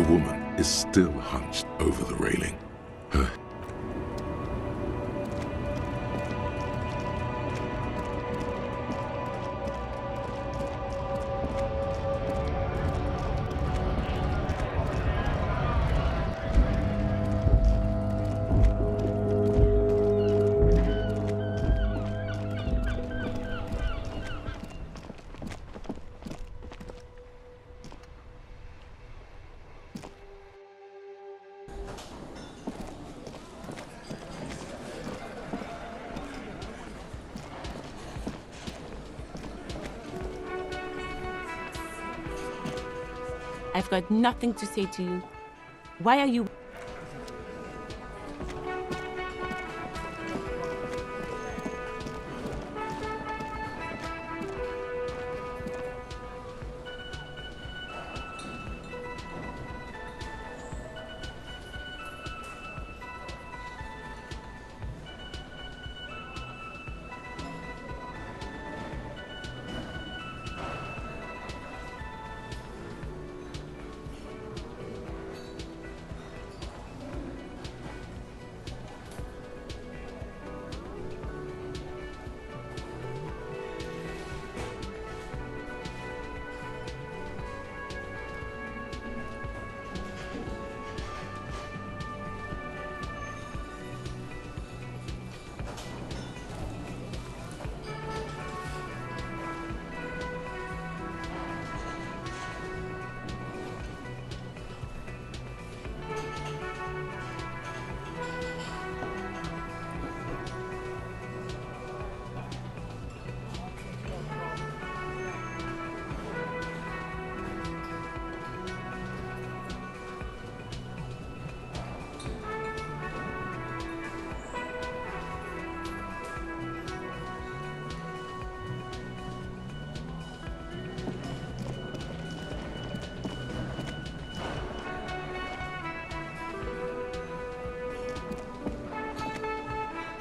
The woman is still hunched over the railing. Her I've got nothing to say to you. Why are you...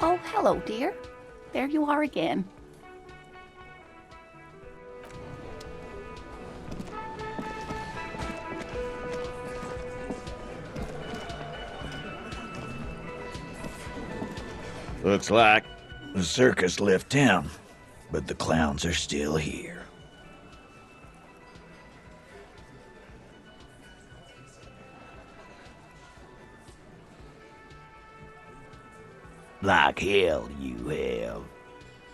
Oh, hello, dear. There you are again. Looks like the circus left town, but the clowns are still here. Like hell you have.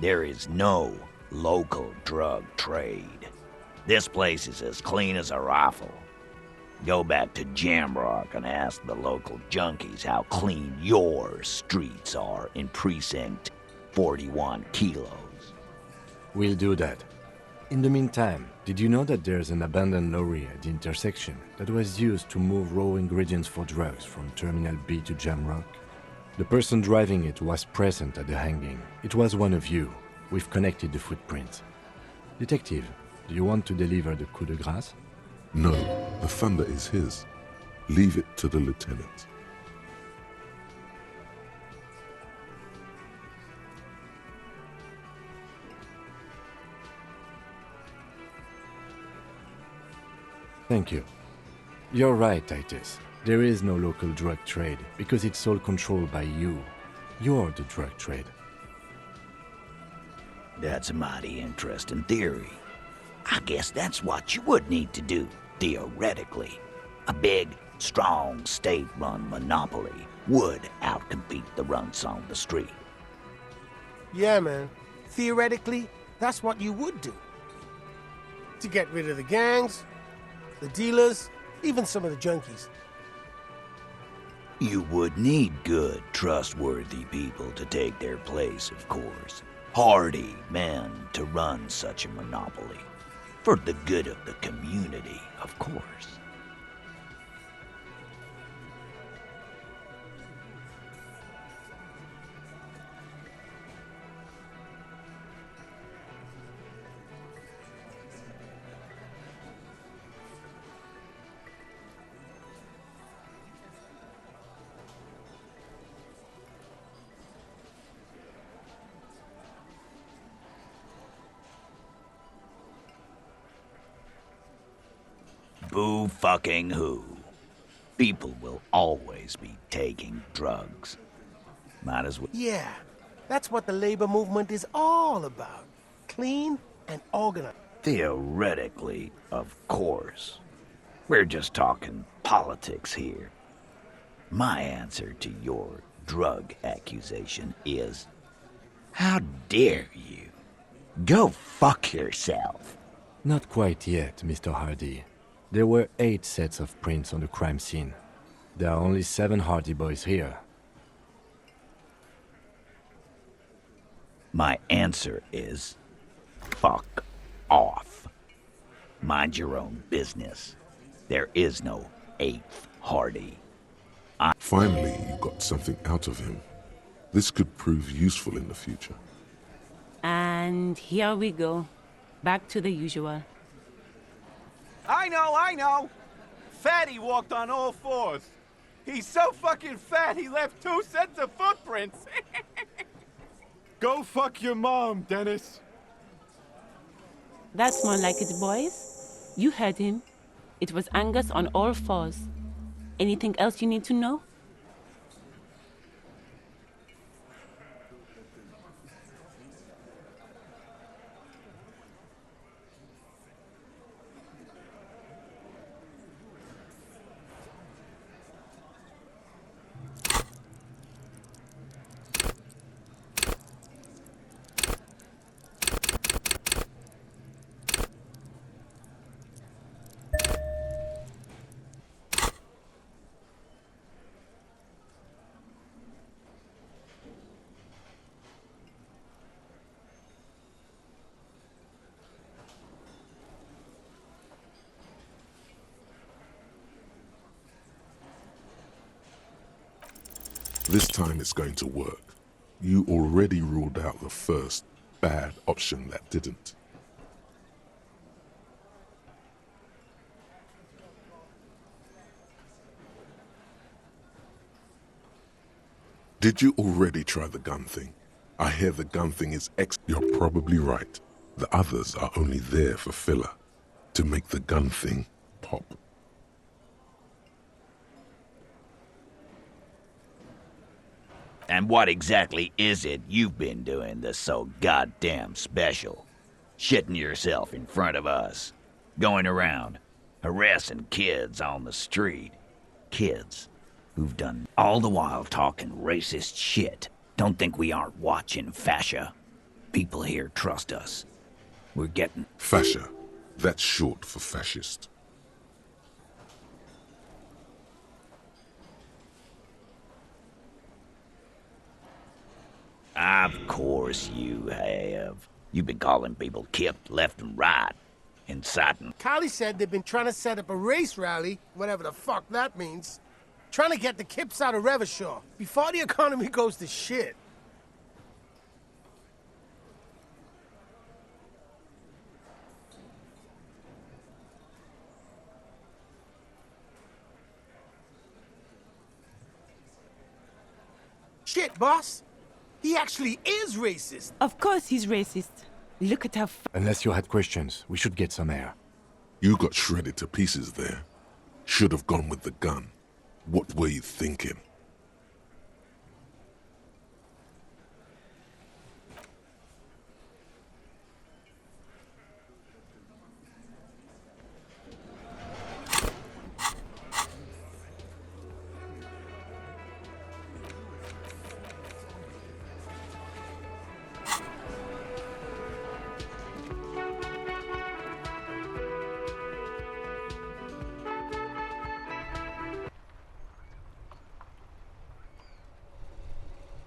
There is no local drug trade. This place is as clean as a rifle. Go back to Jamrock and ask the local junkies how clean your streets are in Precinct 41 Kilos. We'll do that. In the meantime, did you know that there's an abandoned lorry at the intersection that was used to move raw ingredients for drugs from Terminal B to Jamrock? The person driving it was present at the hanging. It was one of you. We've connected the footprints. Detective, do you want to deliver the coup de grâce? No, the thunder is his. Leave it to the lieutenant. Thank you. You're right, Titus. There is no local drug trade because it's all controlled by you. You're the drug trade. That's a mighty interesting theory. I guess that's what you would need to do, theoretically. A big, strong, state-run monopoly would outcompete the runts on the street. Yeah, man. Theoretically, that's what you would do. To get rid of the gangs, the dealers, even some of the junkies. You would need good, trustworthy people to take their place, of course. Hardy men to run such a monopoly. For the good of the community, of course. Boo fucking who? People will always be taking drugs. Might as well. Yeah, that's what the labor movement is all about. Clean and organized. Theoretically, of course. We're just talking politics here. My answer to your drug accusation is, how dare you? Go fuck yourself. Not quite yet, Mr. Hardy. There were 8 sets of prints on the crime scene. There are only 7 Hardy boys here. My answer is, fuck off. Mind your own business. There is no 8th Hardy. Finally, you got something out of him. This could prove useful in the future. And here we go. Back to the usual. I know! Fatty walked on all 4s. He's so fucking fat, he left 2 sets of footprints. Go fuck your mom, Dennis. That's more like it, boys. You heard him. It was Angus on all 4s. Anything else you need to know? This time it's going to work. You already ruled out the first bad option that didn't. Did you already try the gun thing? I hear the gun thing is You're probably right. The others are only there for filler, to make the gun thing pop. And what exactly is it you've been doing that's so goddamn special? Shitting yourself in front of us. Going around, harassing kids on the street. Kids who've done all the while talking racist shit. Don't think we aren't watching, fascia. People here trust us. We're getting... Fascia. That's short for fascist. Of course you have. You've been calling people Kip left and right, inciting. Kylie said they've been trying to set up a race rally, whatever the fuck that means. Trying to get the Kips out of Revachol before the economy goes to shit. Shit, boss. He actually is racist. Of course he's racist. Look at how Unless you had questions, we should get some air. You got shredded to pieces there. Should have gone with the gun. What were you thinking?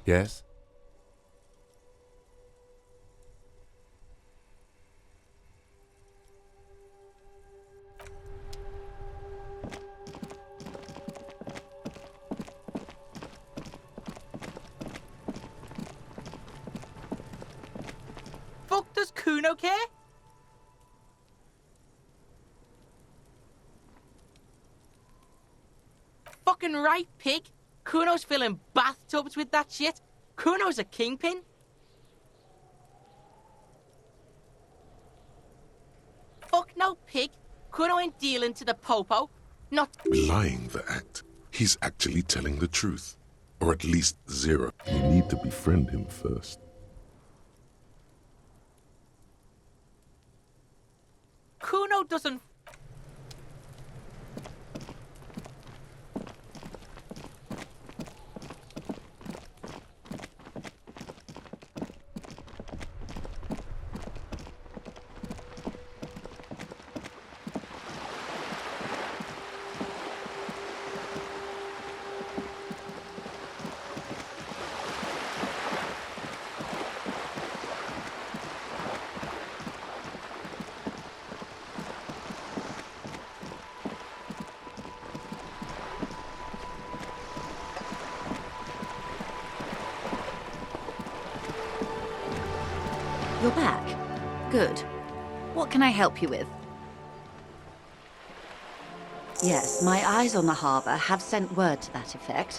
Yes? Fuck does Kuno care? Fucking right, pig. Kuno's filling bathtubs with that shit. Kuno's a kingpin. Fuck no, pig. Kuno ain't dealing to the popo. Not... Lying the act. He's actually telling the truth. Or at least zero. You need to befriend him first. Kuno doesn't... You're back. Good. What can I help you with? Yes, my eyes on the harbour have sent word to that effect.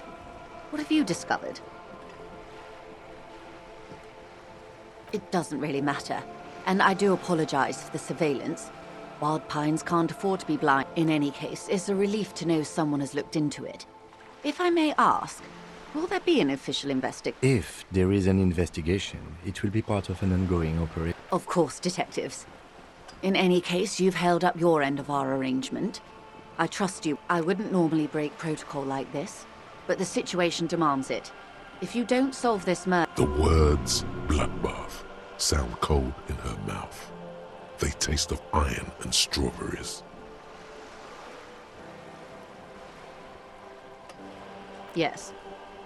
What have you discovered? It doesn't really matter, and I do apologize for the surveillance. Wild Pines can't afford to be blind. In any case, it's a relief to know someone has looked into it. If I may ask, will there be an official investigation? If there is an investigation, it will be part of an ongoing operation. Of course, detectives. In any case, you've held up your end of our arrangement. I trust you. I wouldn't normally break protocol like this, but the situation demands it. If you don't solve this murder... The words bloodbath sound cold in her mouth. They taste of iron and strawberries. Yes.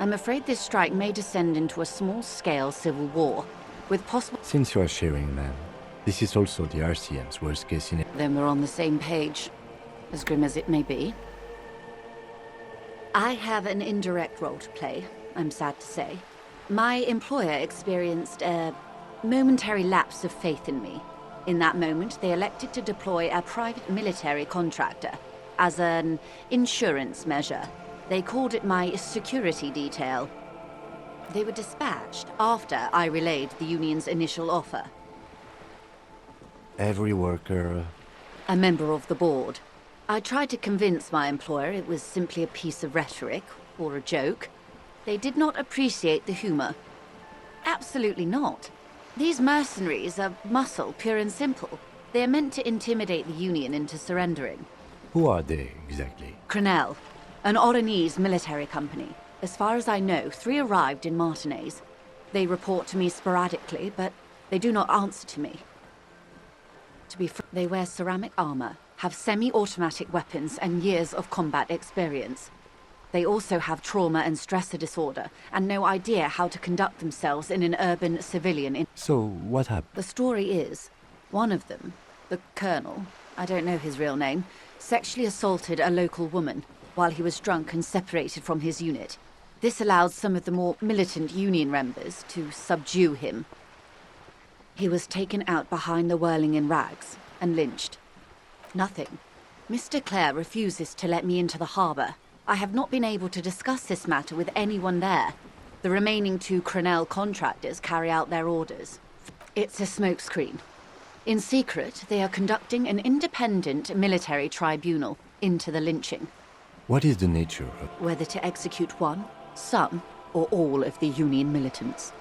I'm afraid this strike may descend into a small-scale civil war, with possible... Since you are sharing, ma'am, this is also the RCM's worst-case scenario. Then we're on the same page, as grim as it may be. I have an indirect role to play, I'm sad to say. My employer experienced a momentary lapse of faith in me. In that moment, they elected to deploy a private military contractor as an insurance measure. They called it my security detail. They were dispatched after I relayed the union's initial offer. Every worker... A member of the board. I tried to convince my employer it was simply a piece of rhetoric, or a joke. They did not appreciate the humor. Absolutely not. These mercenaries are muscle, pure and simple. They are meant to intimidate the union into surrendering. Who are they, exactly? Crenell, an Oranese military company. As far as I know, 3 arrived in Martinez. They report to me sporadically, but they do not answer to me. They wear ceramic armor, have semi-automatic weapons, and years of combat experience. They also have trauma and stressor disorder, and no idea how to conduct themselves in an urban civilian... So, what happened? The story is, one of them, the colonel, I don't know his real name, sexually assaulted a local woman while he was drunk and separated from his unit. This allowed some of the more militant union members to subdue him. He was taken out behind the whirling in rags and lynched. Nothing. Mr. Clare refuses to let me into the harbour. I have not been able to discuss this matter with anyone there. The remaining 2 Crenell contractors carry out their orders. It's a smokescreen. In secret, they are conducting an independent military tribunal into the lynching. What is the nature of... Whether to execute one, some, or all of the Union militants.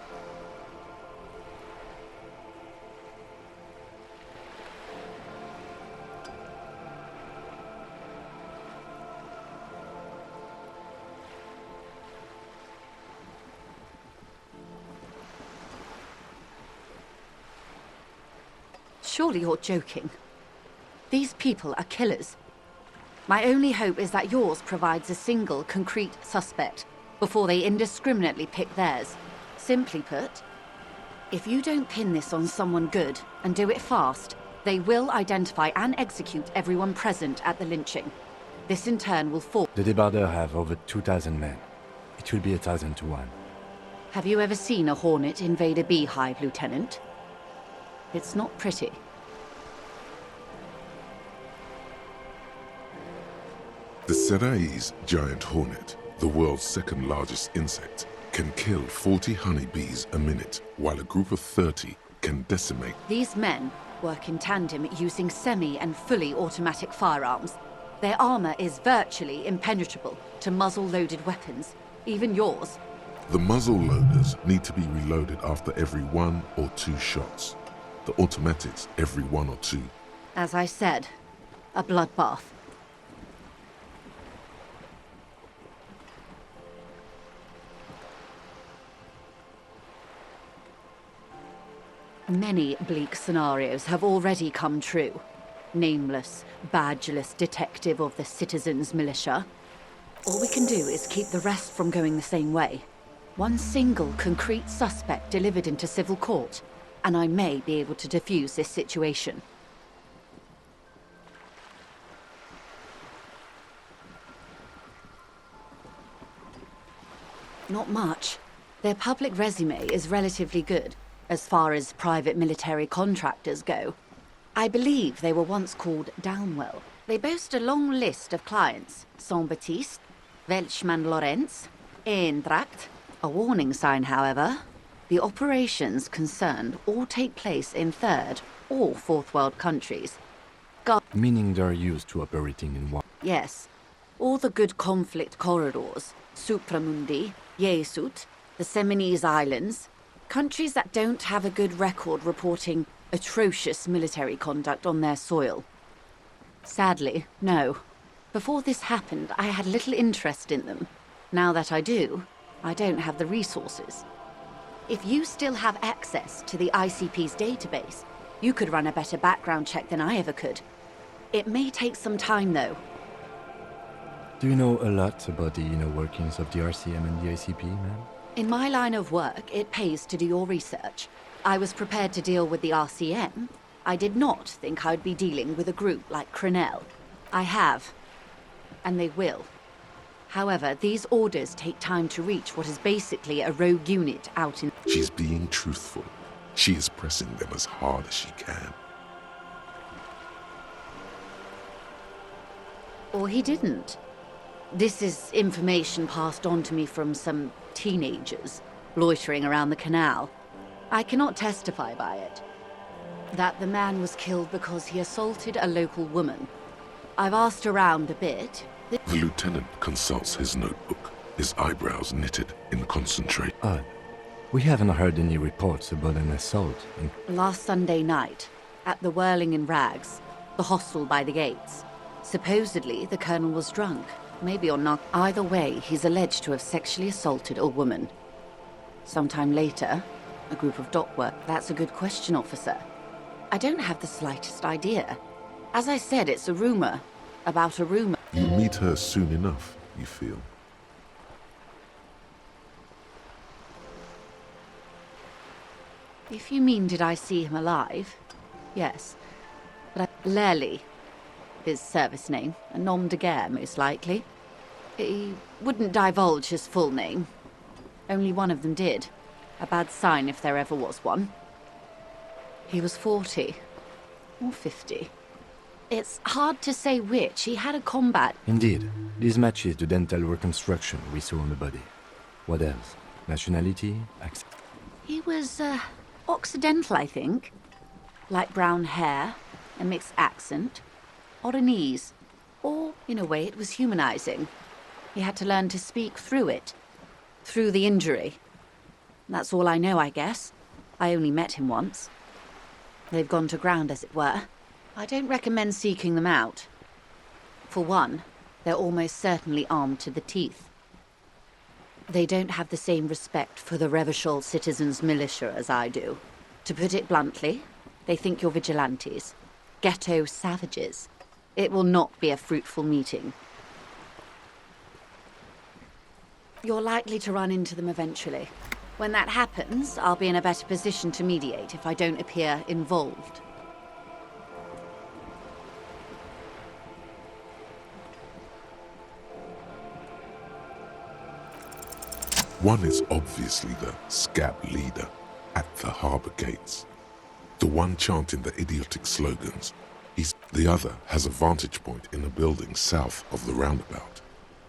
Surely you're joking. These people are killers. My only hope is that yours provides a single, concrete suspect before they indiscriminately pick theirs. Simply put, if you don't pin this on someone good and do it fast, they will identify and execute everyone present at the lynching. This in turn will force... The debardeurs have over 2,000 men. It will be 1,000 to 1. Have you ever seen a Hornet invade a beehive, Lieutenant? It's not pretty. The Serai's giant hornet, the world's 2nd largest insect, can kill 40 honeybees a minute, while a group of 30 can decimate. These men work in tandem using semi- and fully automatic firearms. Their armor is virtually impenetrable to muzzle-loaded weapons, even yours. The muzzle loaders need to be reloaded after every 1 or 2 shots. The automatics every 1 or 2. As I said, a bloodbath. Many bleak scenarios have already come true. Nameless, badgeless detective of the citizens' militia. All we can do is keep the rest from going the same way. One single concrete suspect delivered into civil court, and I may be able to defuse this situation. Not much. Their public resume is relatively good, as far as private military contractors go. I believe they were once called Downwell. They boast a long list of clients. Saint-Baptiste, Welchman Lawrence, Eendracht. A warning sign, however. The operations concerned all take place in third or fourth world countries. Meaning they're used to operating in one. Yes. All the good conflict corridors, Supramundi, Yesut, the Seminese Islands, countries that don't have a good record reporting atrocious military conduct on their soil. Sadly, no. Before this happened, I had little interest in them. Now that I do, I don't have the resources. If you still have access to the ICP's database, you could run a better background check than I ever could. It may take some time, though. Do you know a lot about the inner workings of the RCM and the ICP, ma'am? In my line of work, it pays to do your research. I was prepared to deal with the RCM. I did not think I'd be dealing with a group like Crenell. I have. And they will. However, these orders take time to reach what is basically a rogue unit out in... She's being truthful. She is pressing them as hard as she can. Or he didn't. This is information passed on to me from some teenagers loitering around the canal. I cannot testify by it. That the man was killed because he assaulted a local woman. I've asked around a bit. The lieutenant consults his notebook, his eyebrows knitted in concentration. Odd. We haven't heard any reports about an assault in... Last Sunday night, at the Whirling in Rags, the hostel by the gates. Supposedly, the colonel was drunk. Maybe or not. Either way, he's alleged to have sexually assaulted a woman. Sometime later, a group of dock work. That's a good question, officer. I don't have the slightest idea. As I said, it's a rumor. About a rumor. You meet her soon enough, you feel. If you mean did I see him alive? Yes. But Lely, his service name, a nom de guerre, most likely. He wouldn't divulge his full name. Only one of them did. A bad sign if there ever was one. He was 40. Or 50. It's hard to say which. He had a combat... Indeed. This matches the dental reconstruction we saw on the body. What else? Nationality? Accent? He was, Occidental, I think. Light brown hair, a mixed accent, Oranese. Or, in a way, it was humanizing. He had to learn to speak through it. Through the injury. That's all I know, I guess. I only met him once. They've gone to ground, as it were. I don't recommend seeking them out. For one, they're almost certainly armed to the teeth. They don't have the same respect for the Revachol citizens' militia as I do. To put it bluntly, they think you're vigilantes. Ghetto savages. It will not be a fruitful meeting. You're likely to run into them eventually. When that happens, I'll be in a better position to mediate if I don't appear involved. One is obviously the scab leader at the harbour gates. The one chanting the idiotic slogans. The other has a vantage point in a building south of the roundabout.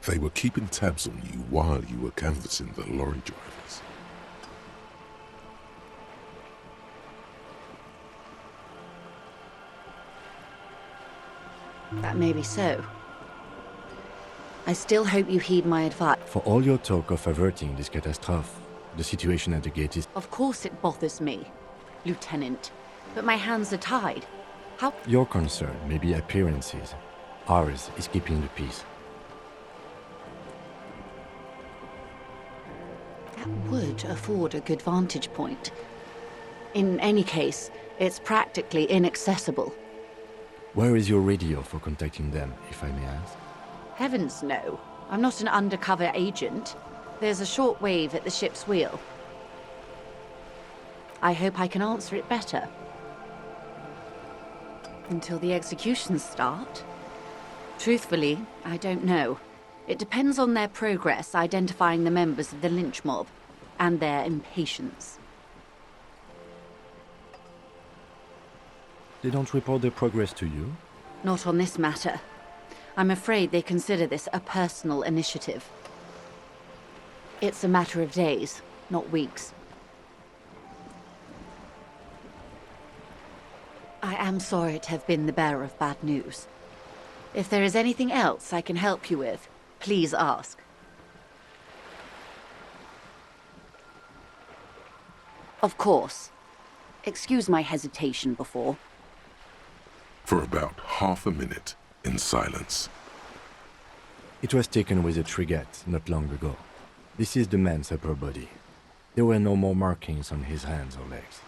They were keeping tabs on you while you were canvassing the lorry drivers. That may be so. I still hope you heed my advice. For all your talk of averting this catastrophe, the situation at the gate is... Of course it bothers me, Lieutenant, but my hands are tied. How? Your concern may be appearances. Ours is keeping the peace. That would afford a good vantage point. In any case, it's practically inaccessible. Where is your radio for contacting them, if I may ask? Heavens no. I'm not an undercover agent. There's a short wave at the ship's wheel. I hope I can answer it better. Until the executions start? Truthfully, I don't know. It depends on their progress identifying the members of the lynch mob, and their impatience. They don't report their progress to you? Not on this matter. I'm afraid they consider this a personal initiative. It's a matter of days, not weeks. I am sorry to have been the bearer of bad news. If there is anything else I can help you with, please ask. Of course. Excuse my hesitation before. For about half a minute, in silence. It was taken with a frigate not long ago. This is the man's upper body. There were no more markings on his hands or legs.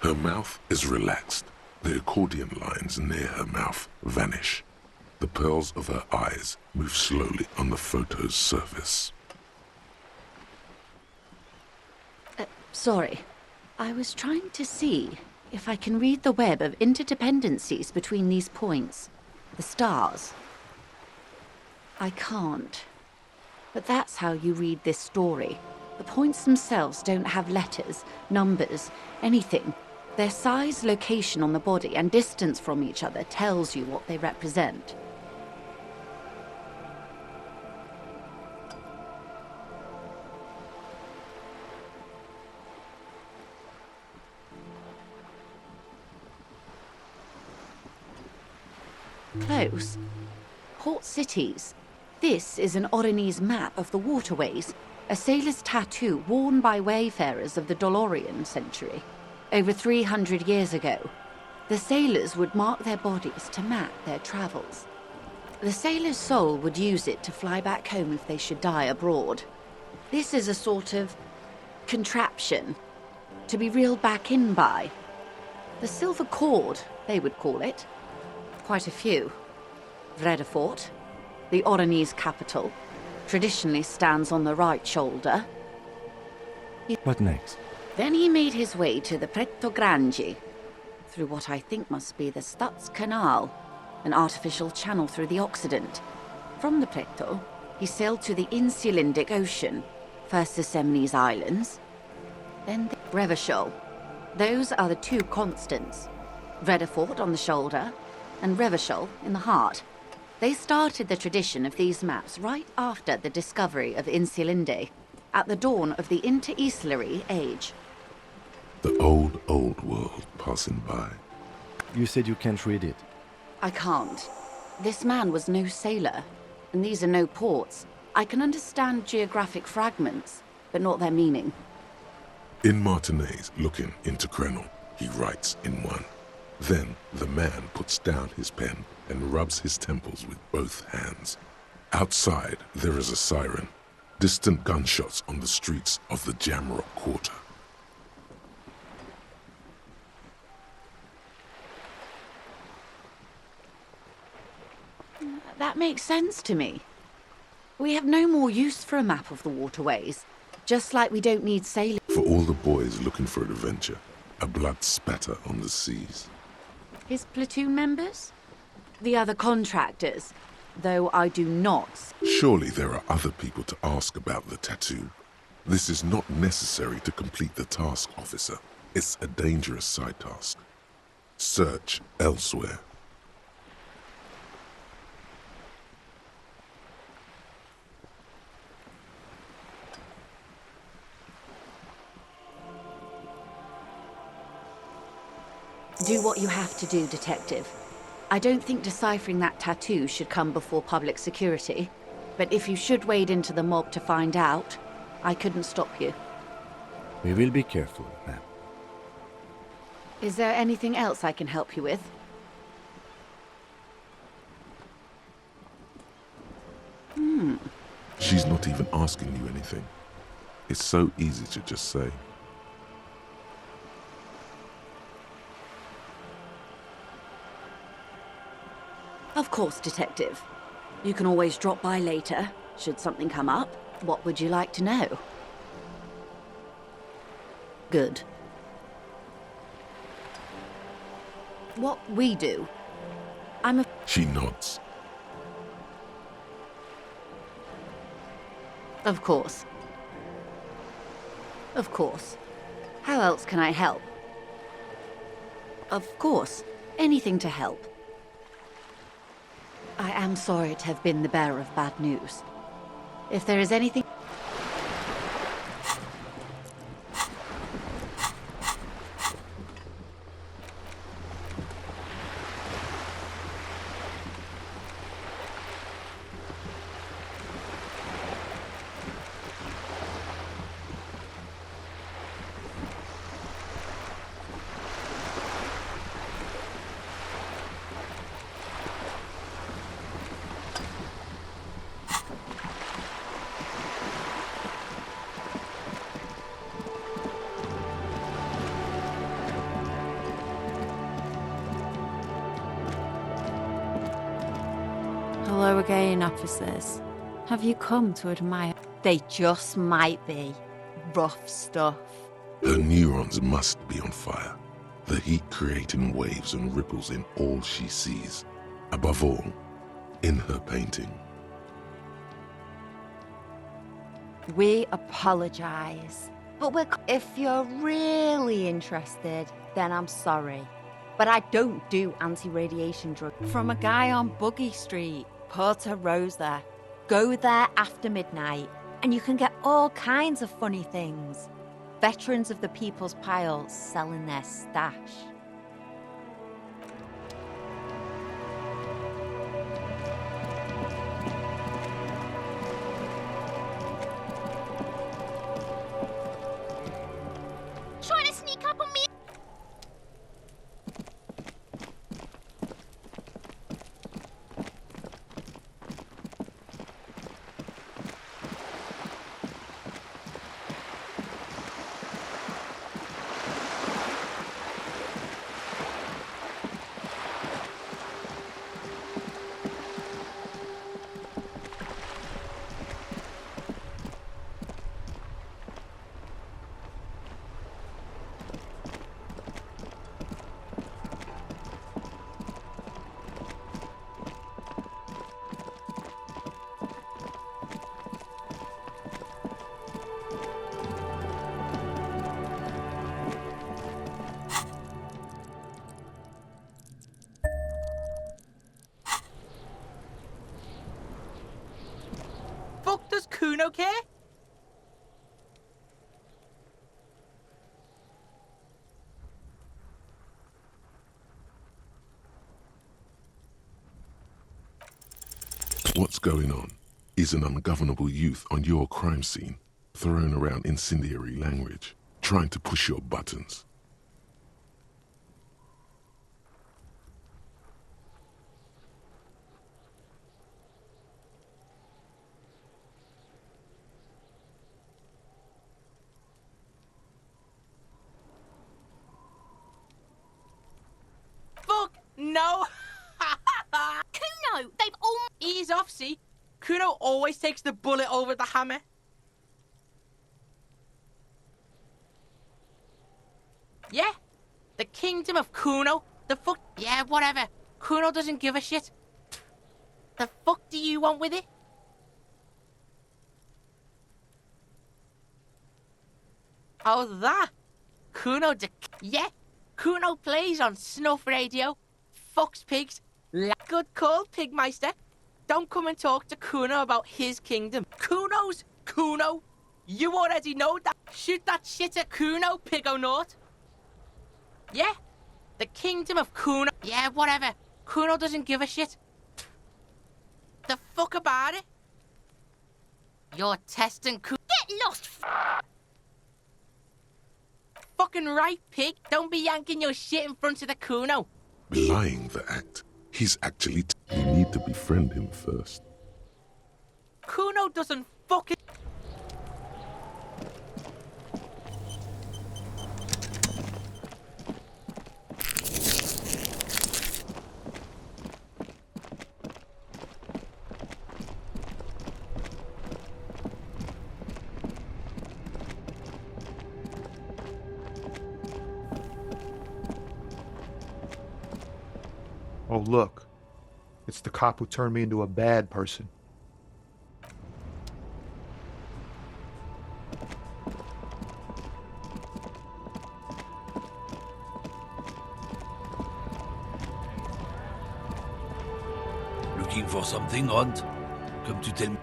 Her mouth is relaxed. The accordion lines near her mouth vanish. The pearls of her eyes move slowly on the photo's surface. Sorry. I was trying to see if I can read the web of interdependencies between these points. The stars. I can't. But that's how you read this story. The points themselves don't have letters, numbers, anything. Their size, location on the body, and distance from each other tells you what they represent. Close. Port cities. This is an Oronese map of the waterways, a sailor's tattoo worn by wayfarers of the Dolorian century. Over 300 years ago, the sailors would mark their bodies to map their travels. The sailor's soul would use it to fly back home if they should die abroad. This is a sort of contraption to be reeled back in by. The silver cord, they would call it. Quite a few. Vredefort, the Oronese capital, traditionally stands on the right shoulder. What next? Then he made his way to the Pretto Grande, through what I think must be the Stutz Canal, an artificial channel through the Occident. From the Pretto, he sailed to the Insulindic Ocean, first the Semnes Islands, then the Revachol. Those are the two constants, Vredefort on the shoulder, and Revachol in the heart. They started the tradition of these maps right after the discovery of Insulinde, at the dawn of the Interinsulary Age. The old, old world passing by. You said you can't read it. I can't. This man was no sailor, and these are no ports. I can understand geographic fragments, but not their meaning. In Martinez, looking into Krenel, he writes in one. Then the man puts down his pen and rubs his temples with both hands. Outside, there is a siren. Distant gunshots on the streets of the Jamrock Quarter. That makes sense to me. We have no more use for a map of the waterways, just like we don't need sailing. For all the boys looking for an adventure, a blood spatter on the seas. His platoon members? The other contractors, though I do not. Surely there are other people to ask about the tattoo. This is not necessary to complete the task, officer. It's a dangerous side task. Search elsewhere. Do what you have to do, Detective. I don't think deciphering that tattoo should come before public security, but if you should wade into the mob to find out, I couldn't stop you. We will be careful, ma'am. Is there anything else I can help you with? She's not even asking you anything. It's so easy to just say. Of course, Detective. You can always drop by later, should something come up. What would you like to know? Good. What we do? She nods. Of course. Of course. How else can I help? Of course. Anything to help. I am sorry to have been the bearer of bad news. If there is anything... Hello again, officers. Have you come to admire? They just might be. Rough stuff. Her neurons must be on fire. The heat creating waves and ripples in all she sees. Above all, in her painting. We apologise. But if you're really interested, then I'm sorry. But I don't do anti-radiation drugs. From a guy on Buggy Street, Porter Rosa. Go there after midnight, and you can get all kinds of funny things. Veterans of the People's Pile selling their stash. Trying to sneak up on me? Fuck does Kuno care? What's going on? Is an ungovernable youth on your crime scene, throwing around incendiary language, trying to push your buttons. Fuck no! Kuno, they've all... Ease off, see? Kuno always takes the bullet over the hammer. Yeah? The kingdom of Kuno? The fuck? Yeah, whatever. Kuno doesn't give a shit. The fuck do you want with it? Oh, that? Kuno yeah? Kuno plays on snuff radio. Fucks pigs. Good call, Pigmeister. Don't come and talk to Kuno about his kingdom. Kuno's Kuno. You already know that. Shoot that shit at Kuno, Pigonaut. Yeah? The kingdom of Kuno. Yeah, whatever. Kuno doesn't give a shit. The fuck about it? You're testing Kuno. Get lost, Fucking right, pig. Don't be yanking your shit in front of the Kuno. Belying the act. He's actually... You need to befriend him first. Kuno doesn't fucking... Oh, look. It's the cop who turned me into a bad person. Looking for something, Hunt? Come to tell me.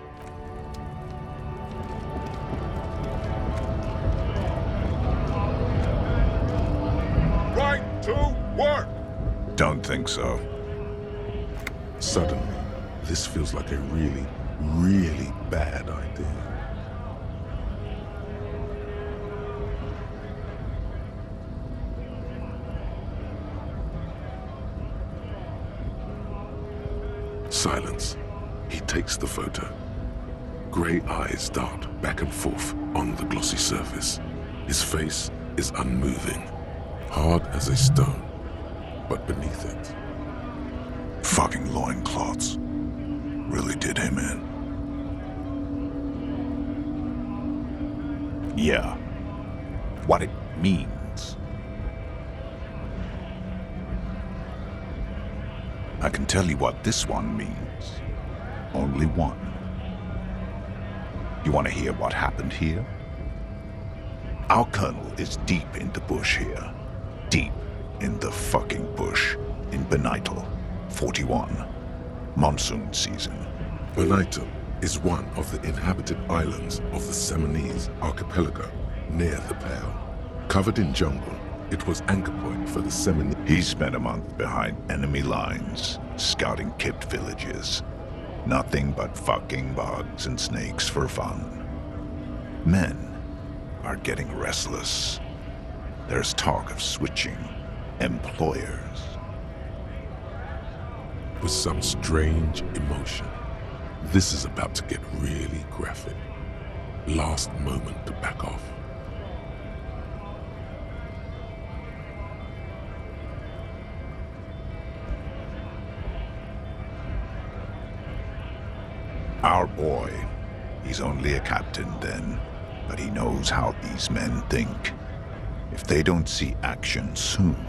Right to work! Don't think so. Suddenly, this feels like a really, really bad idea. Silence. He takes the photo. Grey eyes dart back and forth on the glossy surface. His face is unmoving, hard as a stone, but beneath it, Fucking loincloths. Really did him in. Yeah. What it means. I can tell you what this one means. Only one. You want to hear what happened here? Our colonel is deep in the bush here. Deep in the fucking bush in Benital. 41. Monsoon season. Benital is one of the inhabited islands of the Seminese archipelago near the Pale. Covered in jungle, it was anchor point for the Seminese. He spent a month behind enemy lines, scouting kept villages. Nothing but fucking bugs and snakes for fun. Men are getting restless. There's talk of switching employers. With some strange emotion. This is about to get really graphic. Last moment to back off. Our boy, he's only a captain then, but he knows how these men think. If they don't see action soon.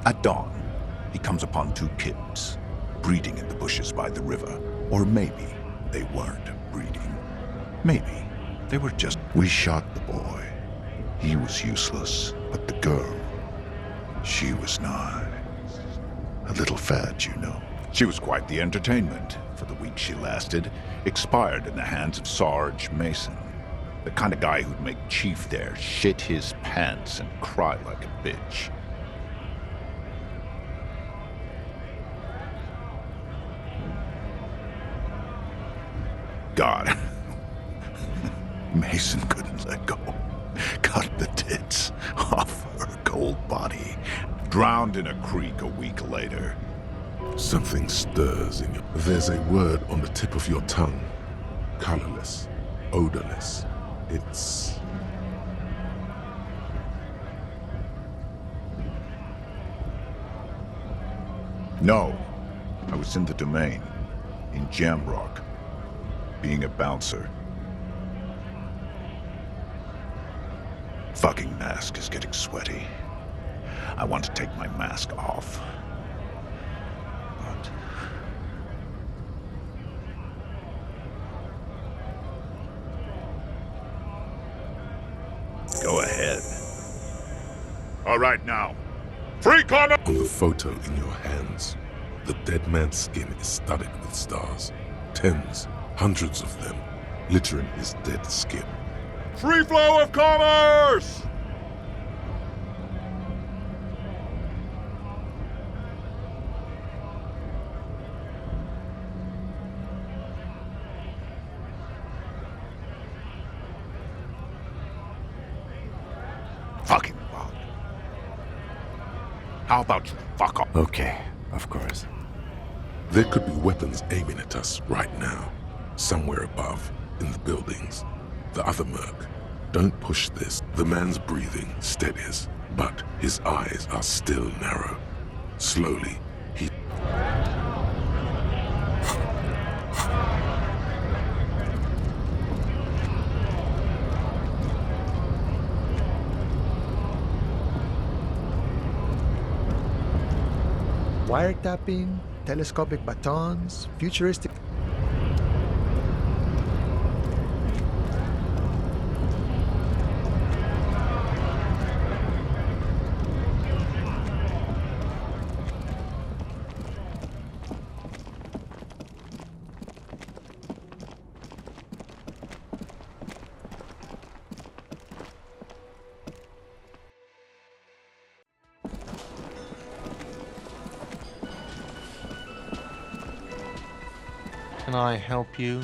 At dawn, he comes upon two kids, breeding in the bushes by the river. Or maybe they weren't breeding. Maybe they were just... We shot the boy. He was useless, but the girl, she was nice. A little fat, you know. She was quite the entertainment for the week she lasted. Expired in the hands of Sarge Mason. The kind of guy who'd make Chief there shit his pants and cry like a bitch. God. Mason couldn't let go. Cut the tits off her cold body. Drowned in a creek a week later. Something stirs in you. There's a word on the tip of your tongue. Colorless. Odorless. It's... No. I was in the domain. In Jamrock. Being a bouncer. Fucking mask is getting sweaty. I want to take my mask off. But... Go ahead. All right now. Free comment! On the photo in your hands, the dead man's skin is studded with stars. Tens, hundreds of them, littering his dead skin. Free flow of commerce! How about you fuck off? Okay, of course. There could be weapons aiming at us right now, somewhere above, in the buildings. The other merc. Don't push this. The man's breathing steadies, but his eyes are still narrow. Slowly, he... Wiretapping, telescopic batons, futuristic... Can I help you?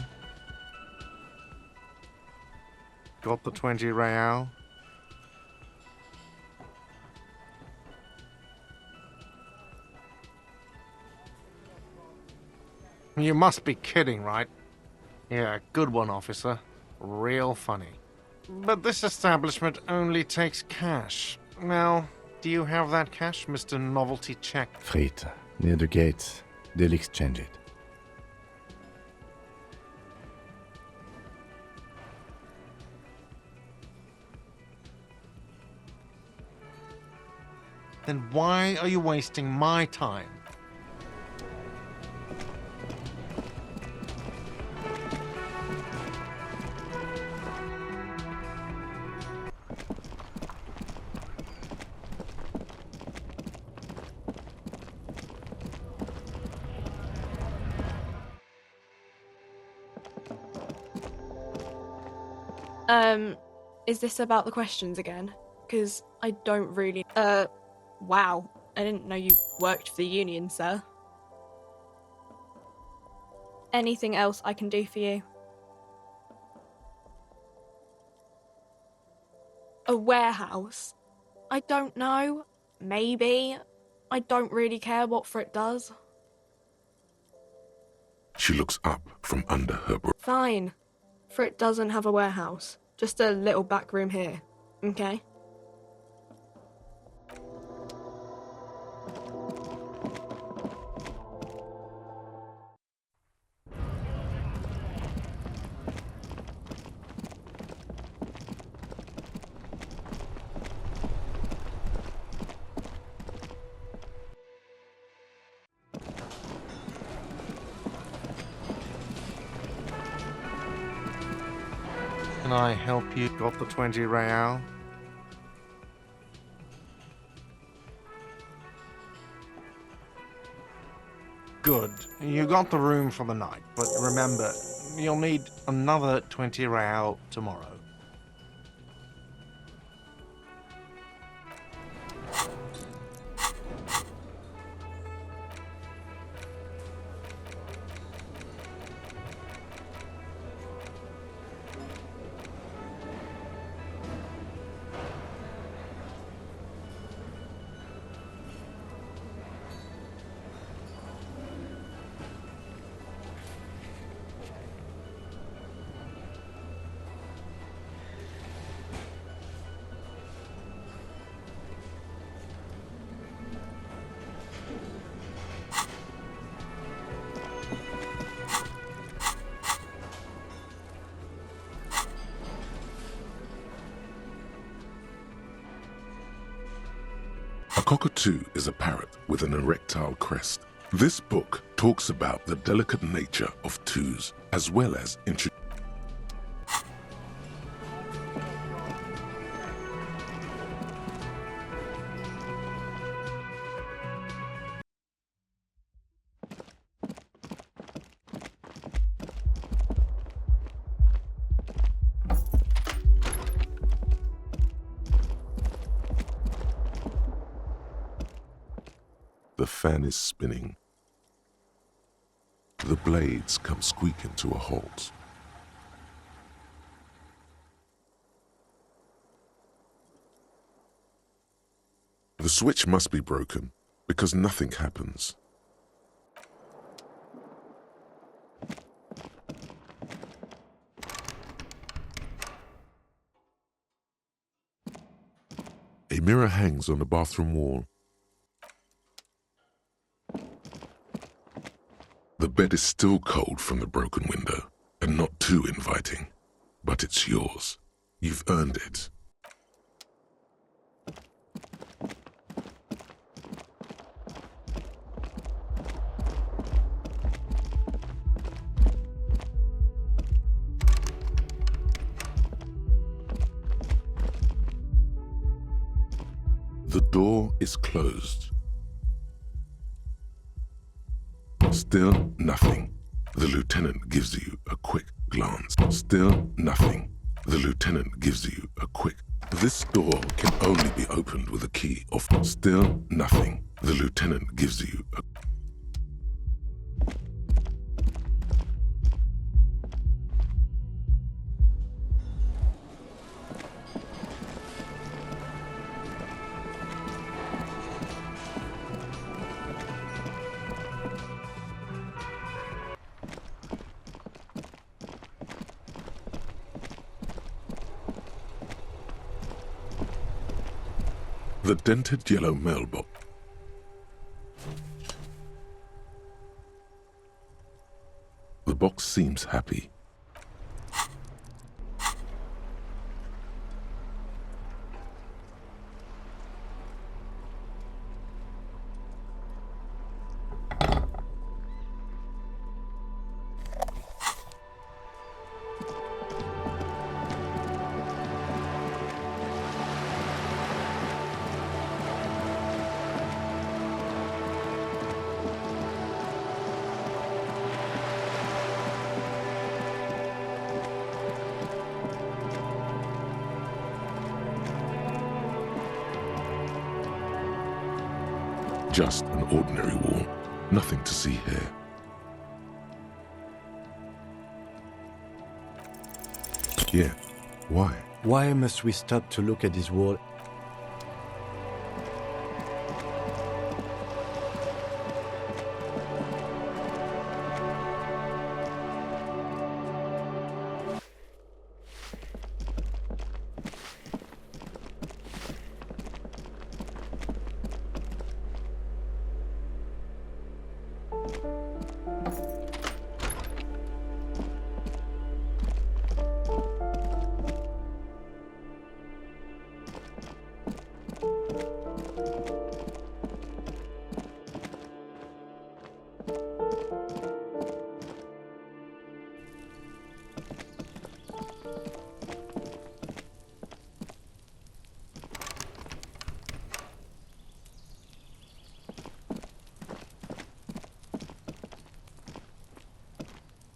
Got the 20 real? You must be kidding, right? Yeah, good one, officer. Real funny. But this establishment only takes cash. Now, do you have that cash, Mr. Novelty Check? Friet, near the gates. They'll exchange it. Then why are you wasting my time? Is this about the questions again? Because I don't really... Wow. I didn't know you worked for the union, sir. Anything else I can do for you? A warehouse? I don't know. Maybe. I don't really care what Fritt does. She looks up from under her brow. Fine. Fritt doesn't have a warehouse. Just a little back room here. Okay? Can I help you? Got the 20 real? Good. You got the room for the night, but remember, you'll need another 20 real tomorrow. A cockatoo is a parrot with an erectile crest. This book talks about the delicate nature of twos, as well as The fan is spinning. The blades come squeaking to a halt. The switch must be broken, because nothing happens. A mirror hangs on the bathroom wall. The bed is still cold from the broken window, and not too inviting. But it's yours. You've earned it. The door is closed. Still nothing. The lieutenant gives you a quick glance. Still nothing. The lieutenant gives you a quick. This door can only be opened with a key of. Still nothing. The lieutenant gives you a. The dented yellow mailbox. The box seems happy. Just an ordinary wall. Nothing to see here. Yeah, why? Why must we stop to look at this wall?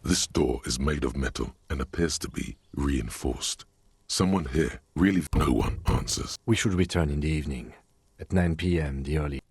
This door is made of metal and appears to be reinforced. Someone here, really no one answers. We should return in the evening. At 9 p.m. the early.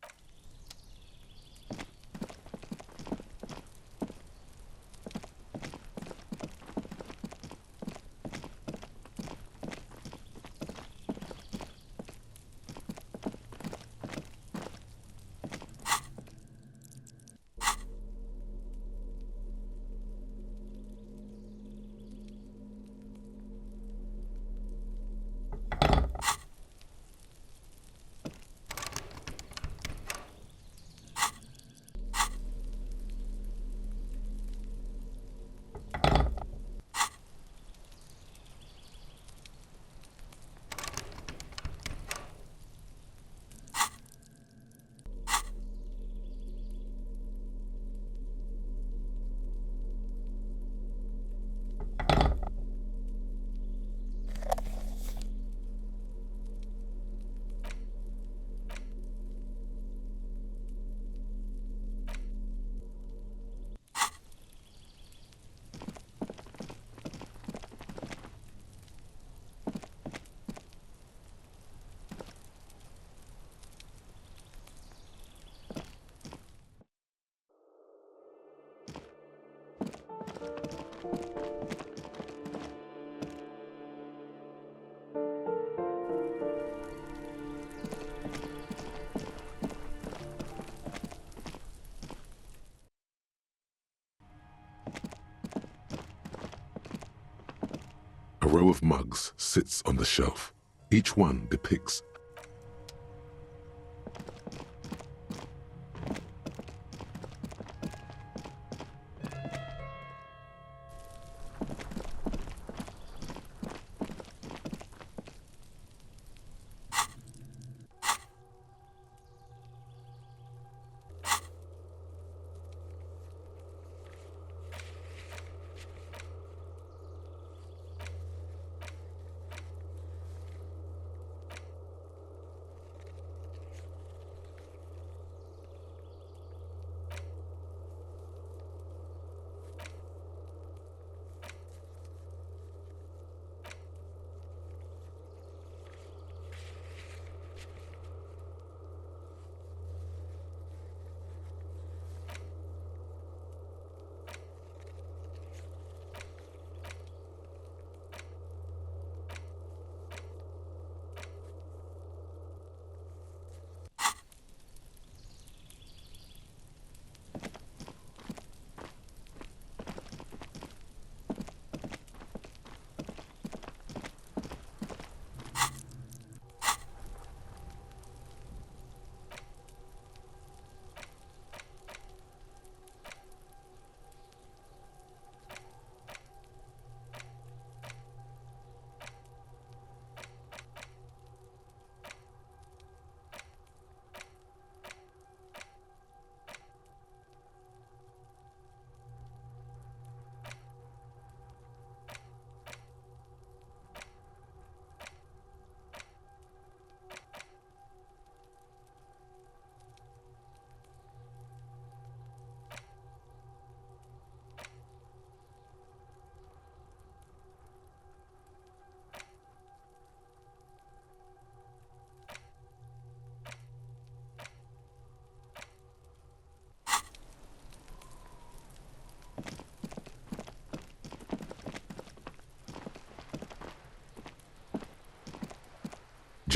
row of mugs sits on the shelf. Each one depicts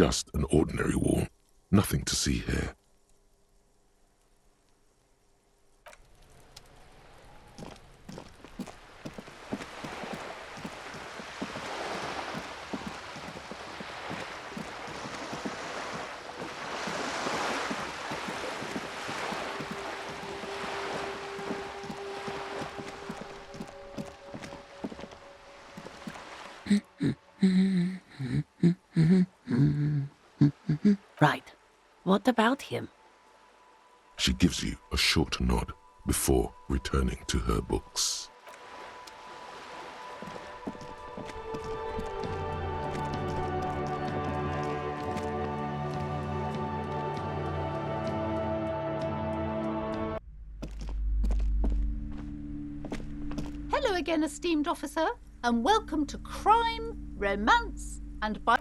just an ordinary wall. Nothing to see here. Right. What about him? She gives you a short nod before returning to her books. Hello again, esteemed officer, and welcome to Crime, Romance, and Bi-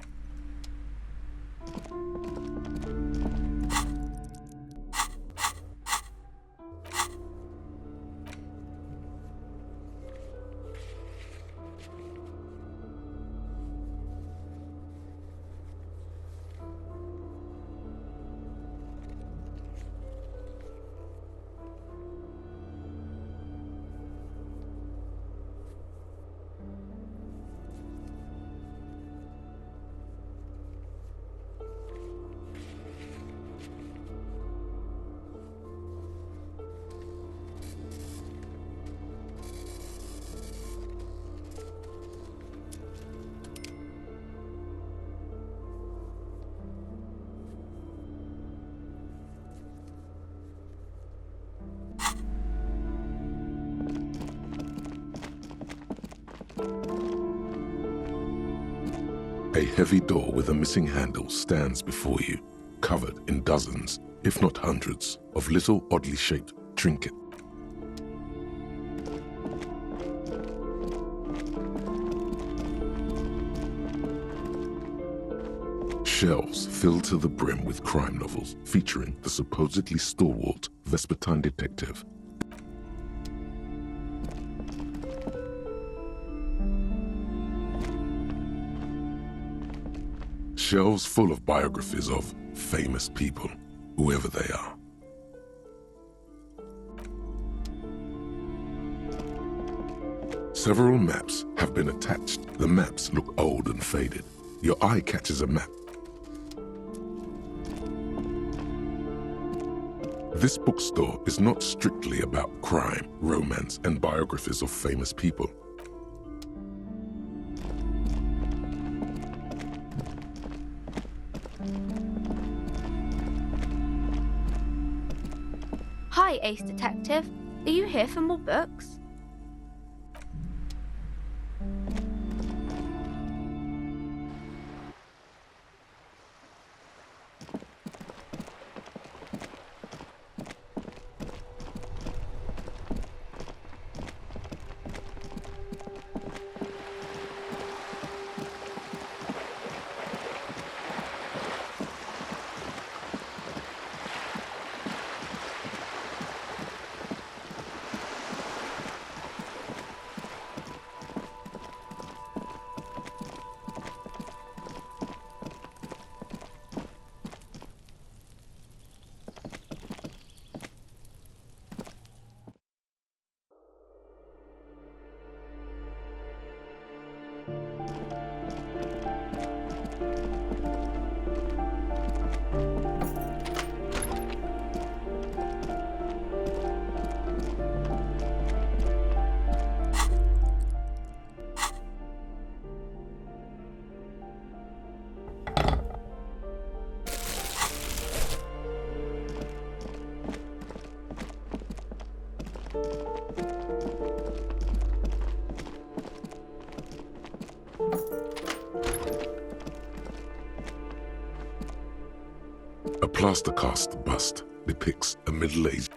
A heavy door with a missing handle stands before you, covered in dozens, if not hundreds, of little oddly shaped trinkets. Shelves filled to the brim with crime novels featuring the supposedly stalwart Vespertine detective. Shelves full of biographies of famous people, whoever they are. Several maps have been attached. The maps look old and faded. Your eye catches a map. This bookstore is not strictly about crime, romance, and biographies of famous people. Hi, Ace Detective. Are you here for more books? A plaster cast bust depicts a middle-aged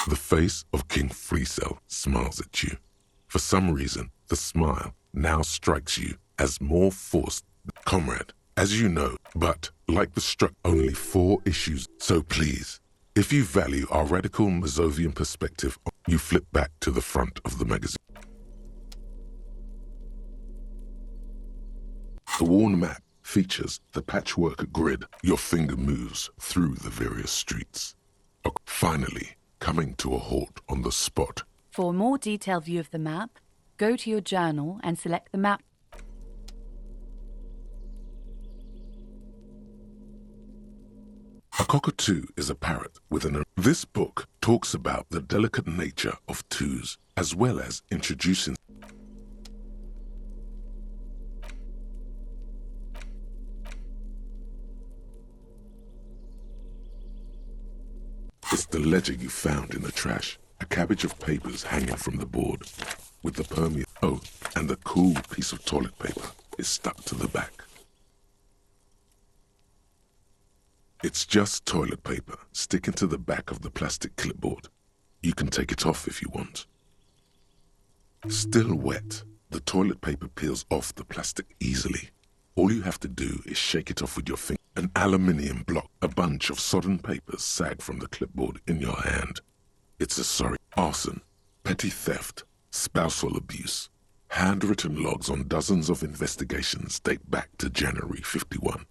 The face of King Freecell smiles at you. For some reason, the smile now strikes you as more forced. Comrade, as you know, but like the struck, only 4 issues. So please, if you value our radical Mazovian perspective, you flip back to the front of the magazine. The worn map features the patchwork grid. Your finger moves through the various streets. Finally, coming to a halt on the spot. For a more detailed view of the map, go to your journal and select the map. A cockatoo is a parrot with an... This book talks about the delicate nature of twos, as well as introducing... It's the ledger you found in the trash. A cabbage of papers hanging from the board. With the permeate... Oh, and the cool piece of toilet paper is stuck to the back. It's just toilet paper sticking to the back of the plastic clipboard. You can take it off if you want. Still wet, the toilet paper peels off the plastic easily. All you have to do is shake it off with your finger. An aluminium block, a bunch of sodden papers sag from the clipboard in your hand. It's a sorry. Arson, petty theft, spousal abuse. Handwritten logs on dozens of investigations date back to January 51.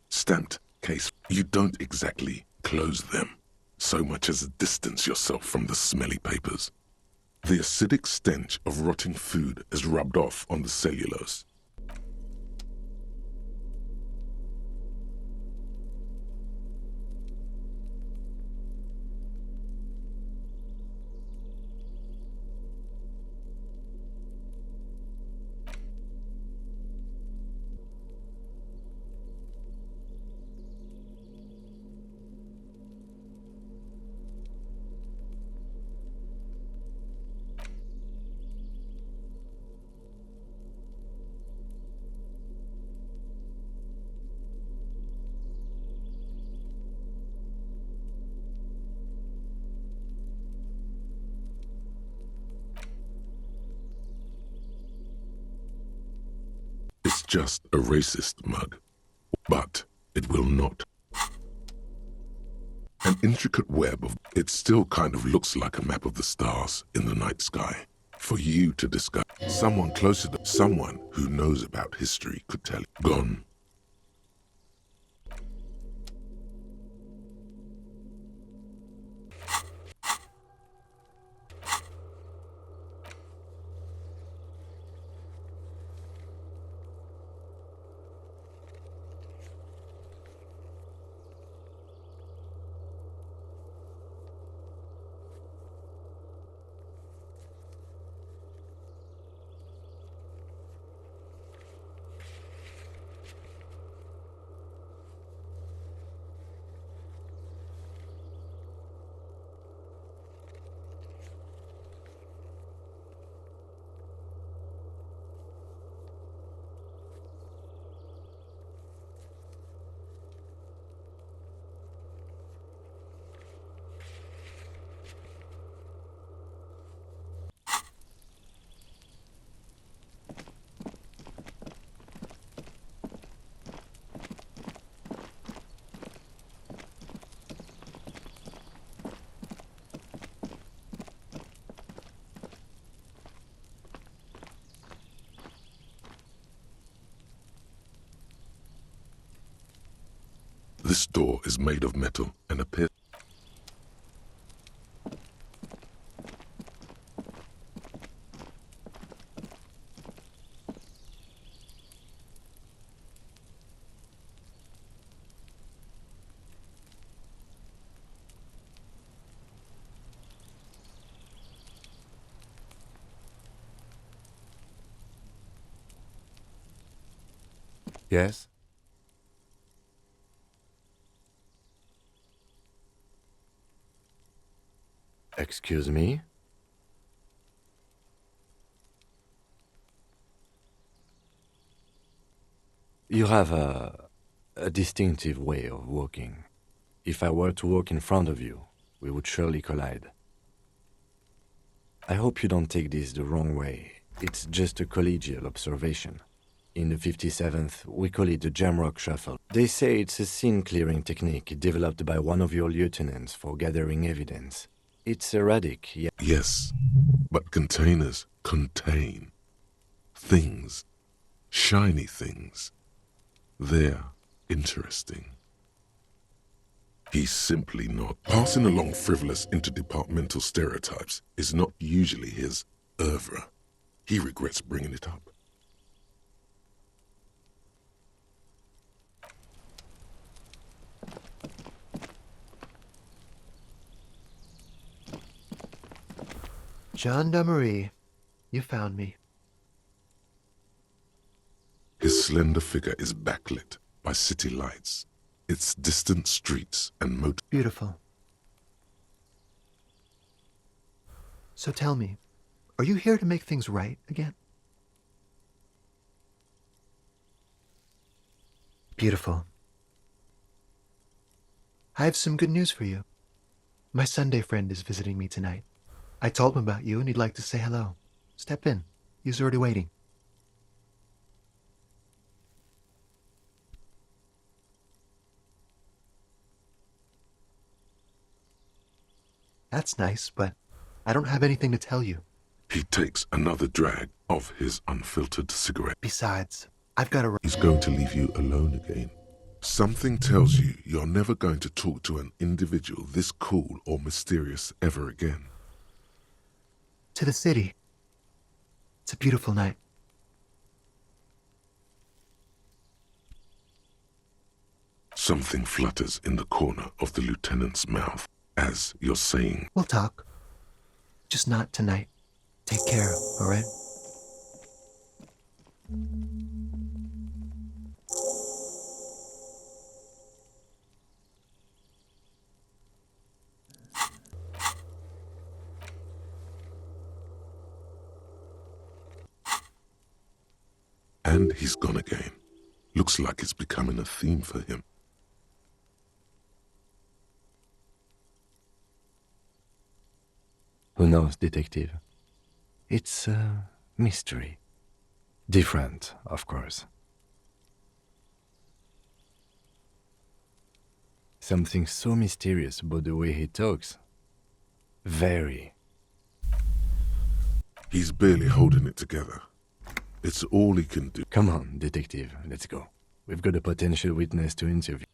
Stamped case. You don't exactly close them, so much as distance yourself from the smelly papers. The acidic stench of rotting food is rubbed off on the cellulose. It's just a racist mug, but it will not. An intricate web of it still kind of looks like a map of the stars in the night sky. For you to discover. Someone closer to someone who knows about history could tell you. Gone. This door is made of metal and appears. Yes? Excuse me? You have a distinctive way of walking. If I were to walk in front of you, we would surely collide. I hope you don't take this the wrong way. It's just a collegial observation. In the 57th, we call it the Jamrock Shuffle. They say it's a scene-clearing technique developed by one of your lieutenants for gathering evidence. It's erratic, yeah. Yes, but containers contain things, shiny things. They're interesting. He's simply not. Passing along frivolous interdepartmental stereotypes is not usually his oeuvre. He regrets bringing it up. Gendarmerie, you found me. His slender figure is backlit by city lights, its distant streets and motor. Beautiful. So tell me, are you here to make things right again? Beautiful. I have some good news for you. My Sunday friend is visiting me tonight. I told him about you and he'd like to say hello. Step in. He's already waiting. That's nice, but I don't have anything to tell you. He takes another drag of his unfiltered cigarette. Besides, I've got a... He's going to leave you alone again. Something tells you you're never going to talk to an individual this cool or mysterious ever again. To the city. It's a beautiful night. Something flutters in the corner of the lieutenant's mouth as you're saying, We'll talk. Just not tonight. Take care, all right? And he's gone again. Looks like it's becoming a theme for him. Who knows, detective? It's a mystery. Different, of course. Something so mysterious about the way he talks. Very. He's barely holding it together. It's all he can do. Come on, detective, let's go. We've got a potential witness to interview.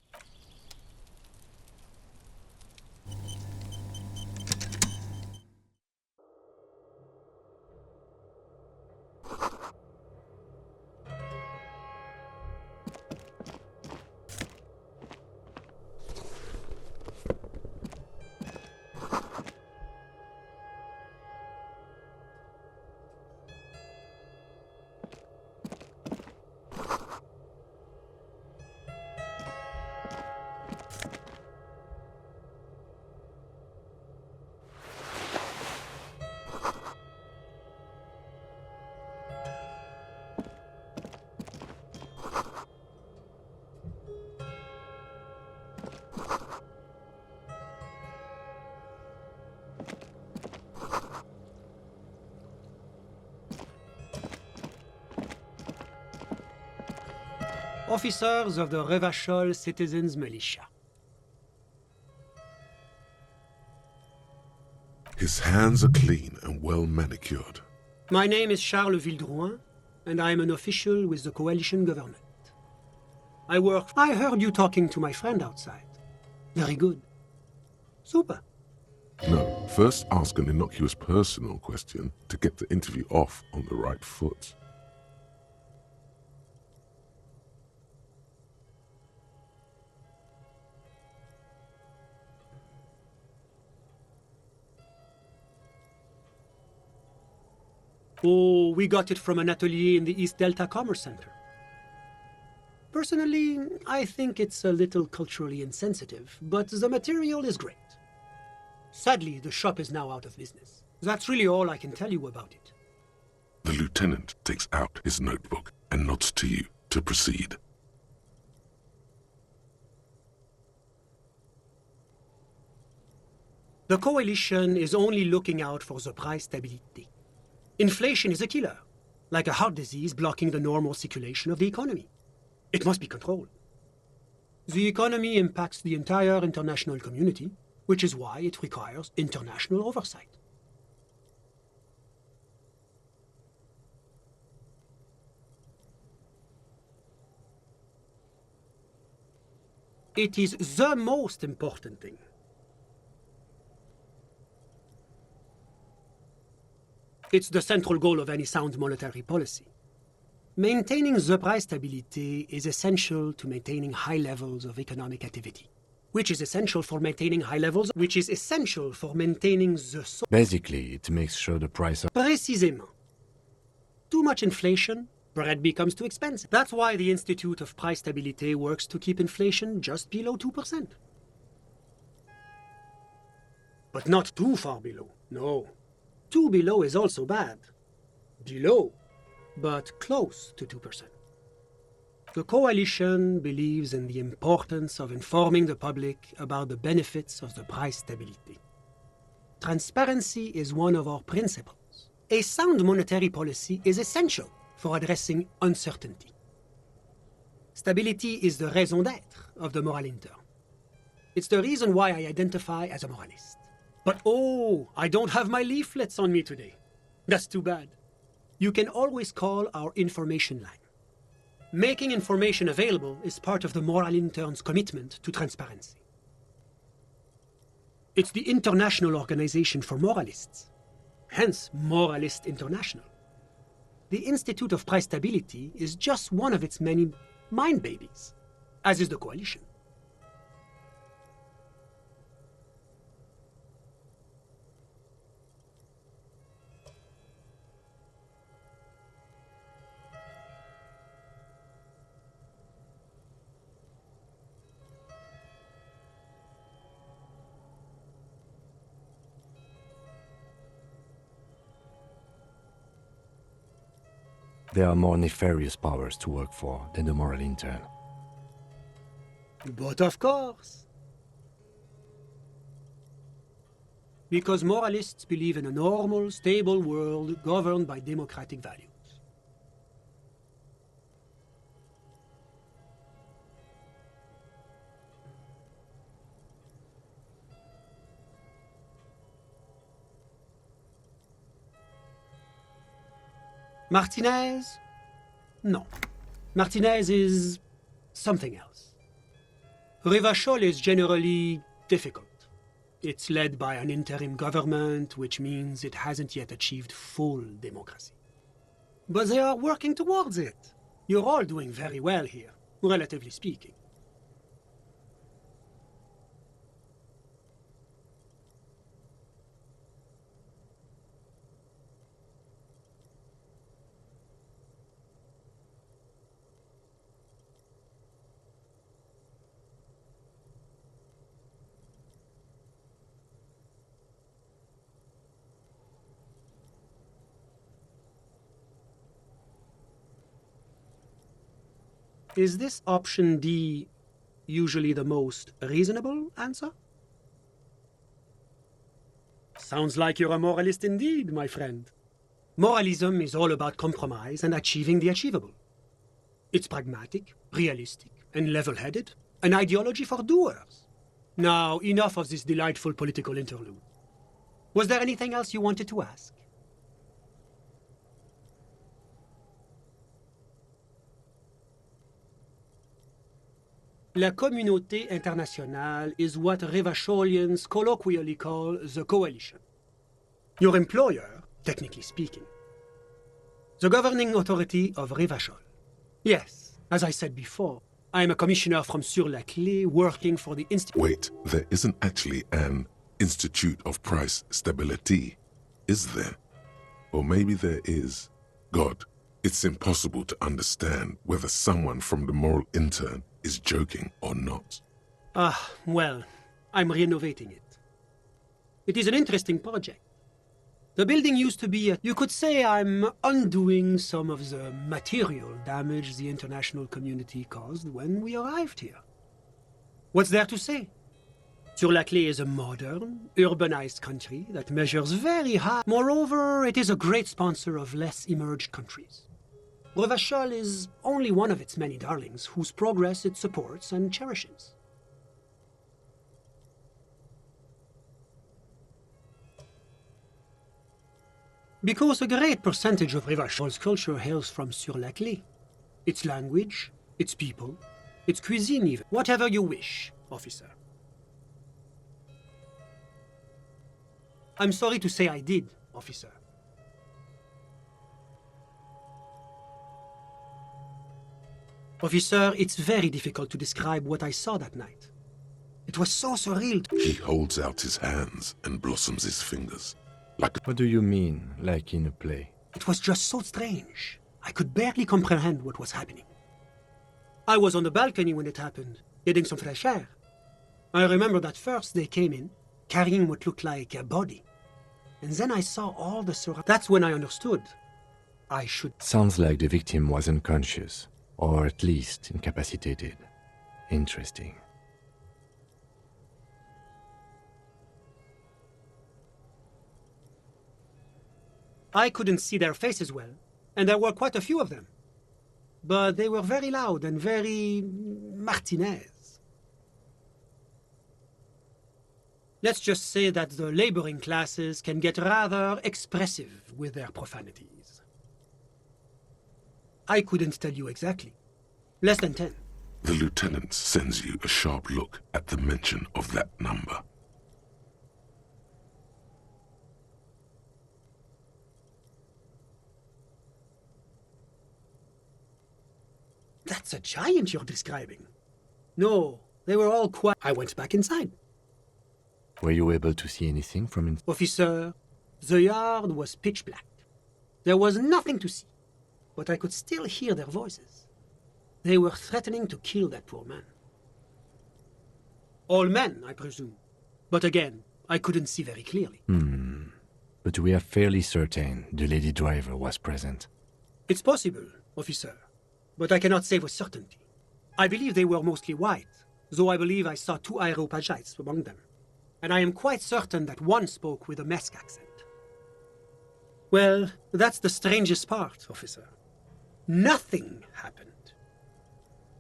Officers of the Revachol Citizens Militia. His hands are clean and well manicured. My name is Charles Vildrouin, and I am an official with the coalition government. I heard you talking to my friend outside. Very good. Super. No, first ask an innocuous personal question to get the interview off on the right foot. Oh, we got it from an atelier in the East Delta Commerce Center. Personally, I think it's a little culturally insensitive, but the material is great. Sadly, the shop is now out of business. That's really all I can tell you about it. The lieutenant takes out his notebook and nods to you to proceed. The coalition is only looking out for the price stability. Inflation is a killer, like a heart disease blocking the normal circulation of the economy. It must be controlled. The economy impacts the entire international community, which is why it requires international oversight. It is the most important thing. It's the central goal of any sound monetary policy. Maintaining the price stability is essential to maintaining high levels of economic activity, which is essential for maintaining the... Basically, it makes sure the price of... Précisément. Too much inflation, bread becomes too expensive. That's why the Institute of Price Stability works to keep inflation just below 2%. But not too far below, no. Too below is also bad. Below, but close to 2%. The coalition believes in the importance of informing the public about the benefits of the price stability. Transparency is one of our principles. A sound monetary policy is essential for addressing uncertainty. Stability is the raison d'être of the moral intern. It's the reason why I identify as a moralist. But oh, I don't have my leaflets on me today. That's too bad. You can always call our information line. Making information available is part of the Moral Intern's commitment to transparency. It's the international organization for moralists, hence Moralist International. The Institute of Price Stability is just one of its many mind babies, as is the Coalition. There are more nefarious powers to work for than the Moral Intern. But of course. Because moralists believe in a normal, stable world governed by democratic values. Martinez? No. Martinez is something else. Revachol is generally difficult. It's led by an interim government, which means it hasn't yet achieved full democracy. But they are working towards it. You're all doing very well here, relatively speaking. Is this option D usually the most reasonable answer? Sounds like you're a moralist indeed, my friend. Moralism is all about compromise and achieving the achievable. It's pragmatic, realistic, and level-headed, an ideology for doers. Now, enough of this delightful political interlude. Was there anything else you wanted to ask? La communauté internationale is what Revacholians colloquially call the Coalition. Your employer, technically speaking. The governing authority of Revachol. Yes, as I said before, I am a commissioner from Sur-la-Clé working for the Institute. Wait, there isn't actually an Institute of Price Stability, is there? Or maybe there is. God, it's impossible to understand whether someone from the Moral Intern is joking or not. Ah, well, I'm renovating it. It is an interesting project. The building used to be you could say I'm undoing some of the material damage the international community caused when we arrived here. What's there to say? Sur-la-Clé is a modern, urbanized country that measures very high. Moreover, it is a great sponsor of less emerged countries. Revachol is only one of its many darlings whose progress it supports and cherishes. Because a great percentage of Revachol's culture hails from Sur-la-Clé. Its language, its people, its cuisine even. Whatever you wish, officer. I'm sorry to say I did, officer. Officer, it's very difficult to describe what I saw that night. It was so surreal. He holds out his hands and blossoms his fingers. What do you mean, like in a play? It was just so strange. I could barely comprehend what was happening. I was on the balcony when it happened, getting some fresh air. I remember that first they came in, carrying what looked like a body. And then I saw all the surroundings. That's when I understood. I should... Sounds like the victim was unconscious, or at least incapacitated. Interesting. I couldn't see their faces well, and there were quite a few of them. But they were very loud and very... Martinez. Let's just say that the laboring classes can get rather expressive with their profanities. I couldn't tell you exactly. Less than 10. The lieutenant sends you a sharp look at the mention of that number. That's a giant you're describing. No, they were all quiet. I went back inside. Were you able to see anything from inside? Officer, the yard was pitch black. There was nothing to see, but I could still hear their voices. They were threatening to kill that poor man. All men, I presume. But again, I couldn't see very clearly. But we are fairly certain the lady driver was present. It's possible, officer, but I cannot say with certainty. I believe they were mostly white, though I believe I saw 2 Areopagites among them. And I am quite certain that one spoke with a Mesk accent. Well, that's the strangest part, officer. Nothing happened.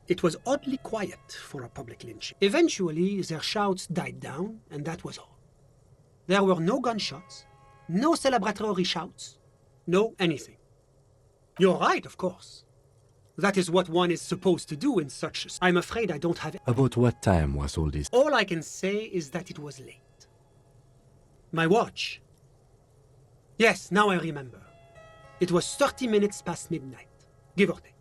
It was oddly quiet for a public lynching. Eventually, their shouts died down, and that was all. There were no gunshots, no celebratory shouts, no anything. You're right, of course. That is what one is supposed to do in such a... I'm afraid I don't have it. About what time was all this? All I can say is that it was late. My watch. Yes, now I remember. It was 30 minutes past midnight, give or take.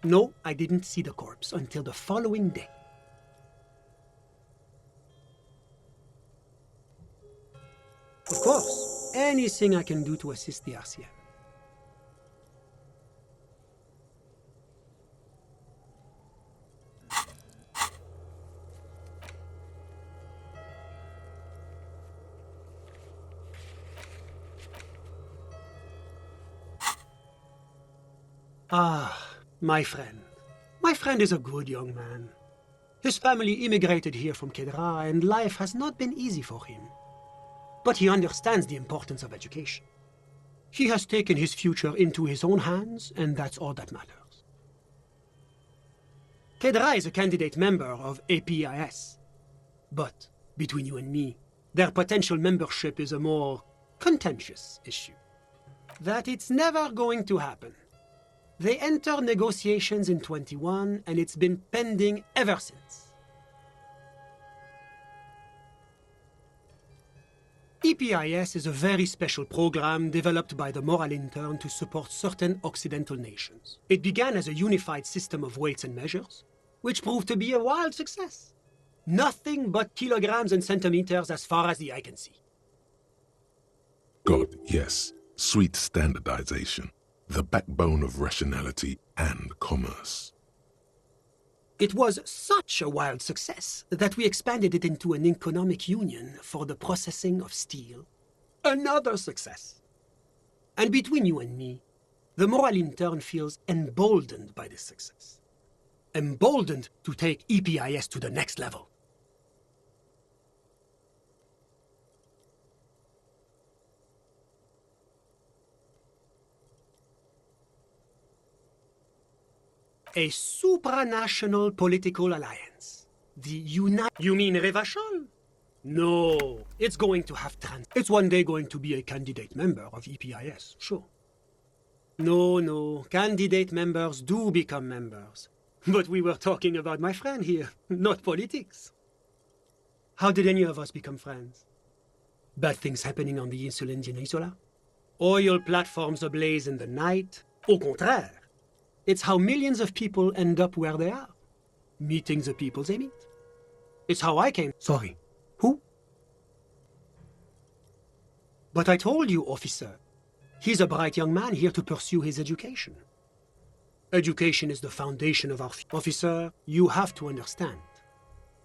No, I didn't see the corpse until the following day. Of course, anything I can do to assist the RCM. Ah, my friend. My friend is a good young man. His family immigrated here from Kedra, and life has not been easy for him. But he understands the importance of education. He has taken his future into his own hands, and that's all that matters. Kedra is a candidate member of APIS. But, between you and me, their potential membership is a more contentious issue. That it's never going to happen. They entered negotiations in 21, and it's been pending ever since. EPIS is a very special program developed by the Moral Intern to support certain Occidental nations. It began as a unified system of weights and measures, which proved to be a wild success. Nothing but kilograms and centimeters as far as the eye can see. God, yes, sweet standardization, the backbone of rationality and commerce. It was such a wild success that we expanded it into an economic union for the processing of steel. Another success. And between you and me, the Moral Intern feels emboldened by this success. Emboldened to take EPIS to the next level. A supranational political alliance. The You mean Revachol? No, it's going to have It's one day going to be a candidate member of EPIS, sure. No, candidate members do become members. But we were talking about my friend here, not politics. How did any of us become friends? Bad things happening on the Insulindian Isola? Oil platforms ablaze in the night? Au contraire. It's how millions of people end up where they are. Meeting the people they meet. It's how I came. Sorry. Who? But I told you, officer. He's a bright young man here to pursue his education. Education is the foundation of our Officer, you have to understand.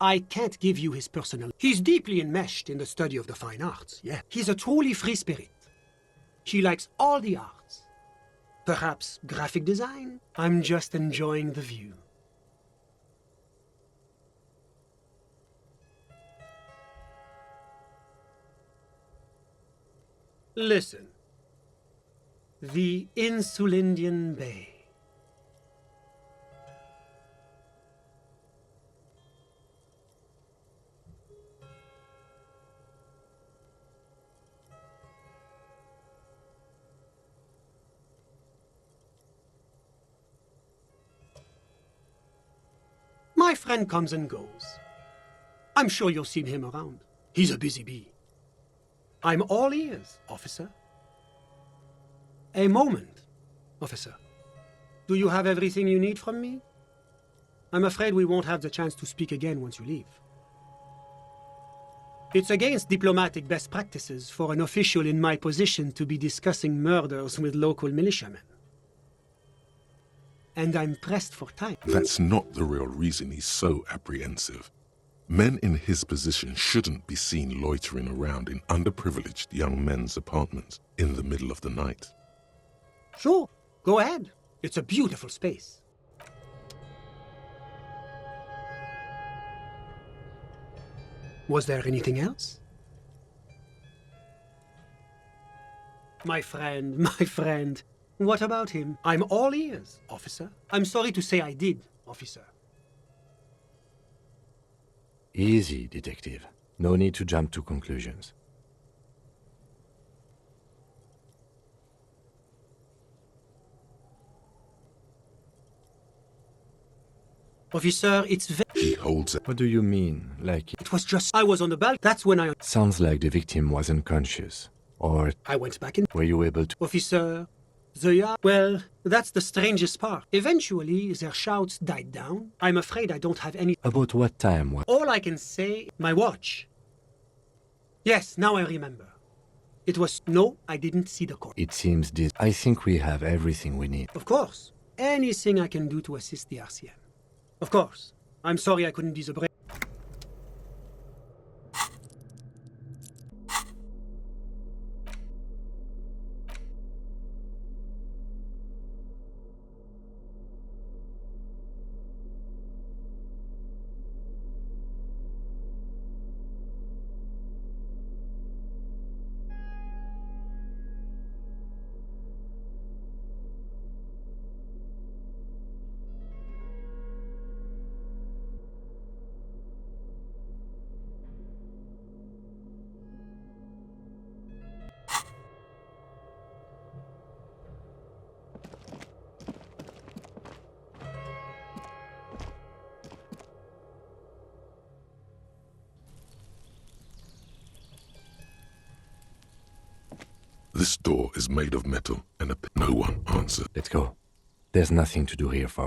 I can't give you his personal... He's deeply enmeshed in the study of the fine arts, yeah. He's a truly free spirit. He likes all the arts. Perhaps graphic design? I'm just enjoying the view. Listen. The Insulindian Bay. My friend comes and goes. I'm sure you've seen him around. He's a busy bee. I'm all ears, officer. A moment, officer. Do you have everything you need from me? I'm afraid we won't have the chance to speak again once you leave. It's against diplomatic best practices for an official in my position to be discussing murders with local militiamen. And I'm pressed for time. That's not the real reason he's so apprehensive. Men in his position shouldn't be seen loitering around in underprivileged young men's apartments in the middle of the night. Sure, go ahead. It's a beautiful space. Was there anything else? My friend. What about him? I'm all ears, officer. I'm sorry to say I did, officer. Easy, detective. No need to jump to conclusions. Officer, it's He holds it. What do you mean? Like... It was just... I was on the balcony. That's when I... Sounds like the victim was unconscious. Or... I went back in... Were you able to... Officer... Well, that's the strangest part. Eventually, their shouts died down. I'm afraid I don't have any... About what time? All I can say... My watch. Yes, now I remember. It was... No, I didn't see the corpse. It seems this... I think we have everything we need. Of course. Anything I can do to assist the RCM. Of course. I'm sorry I couldn't be the brave. This door is made of metal, and no one answered. Let's go. There's nothing to do here, for.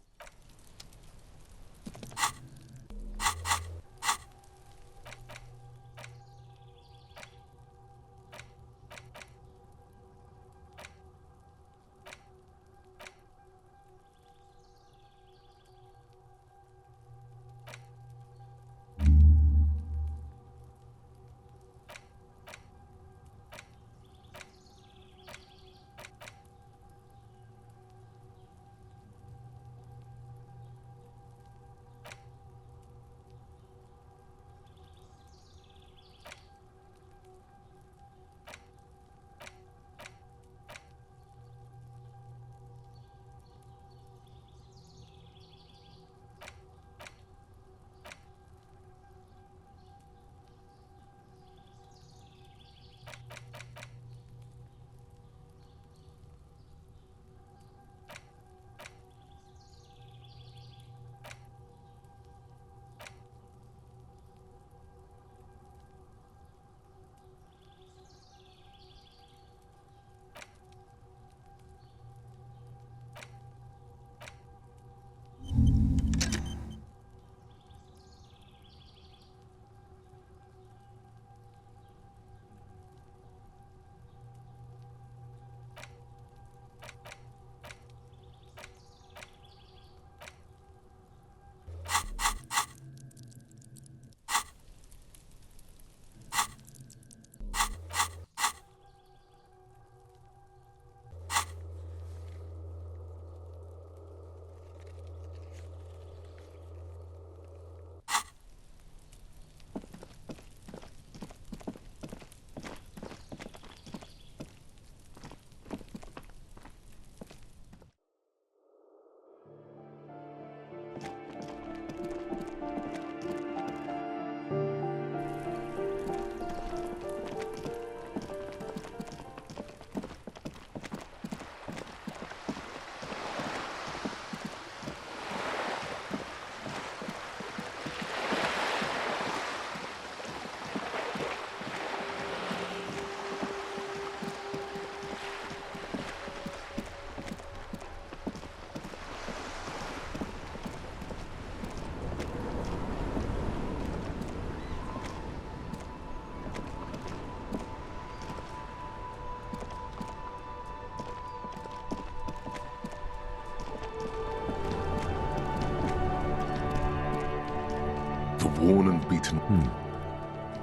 worn and beaten.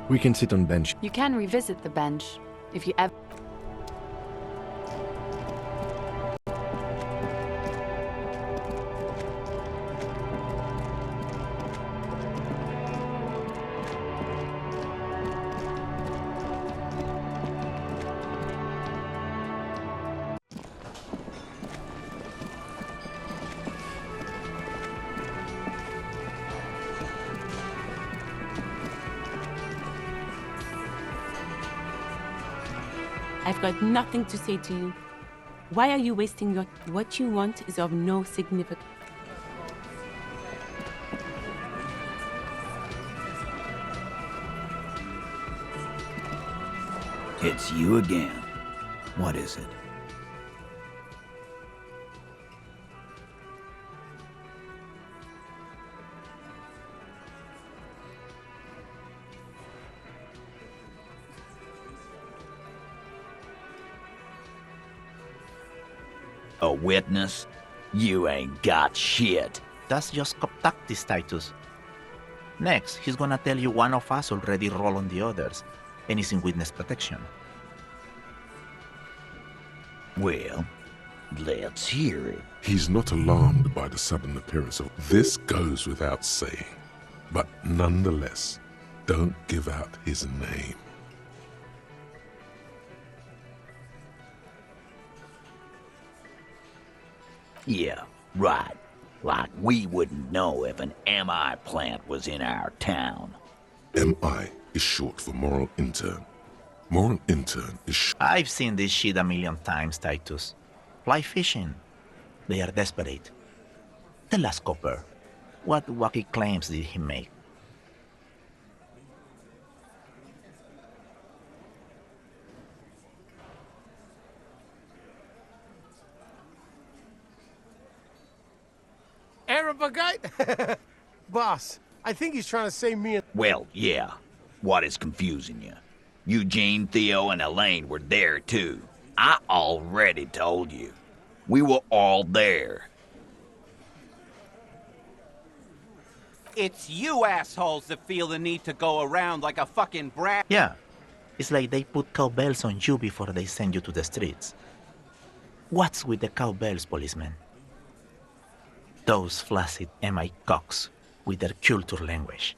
We can sit on bench. You can revisit the bench if you ever. I've got nothing to say to you. Why are you wasting your... What you want is of no significance. It's you again. What is it? A witness? You ain't got shit. That's just cop tactics, Titus. Next, he's gonna tell you one of us already rolled on the others, and is in witness protection. Well, let's hear it. He's not alarmed by the sudden appearance of... This goes without saying. But nonetheless, don't give out his name. Yeah, right. Like we wouldn't know if an MI plant was in our town. MI is short for moral intern. Moral intern is I've seen this shit a million times, Titus. Fly fishing. They are desperate. The last copper. What wacky claims did he make? Arabagite? Boss, I think he's trying to say me and... Well, yeah. What is confusing you? Eugene, Theo, and Elaine were there too. I already told you. We were all there. It's you assholes that feel the need to go around like a fucking brat. Yeah. It's like they put cowbells on you before they send you to the streets. What's with the cowbells, policeman? Those flaccid MI cocks with their culture language.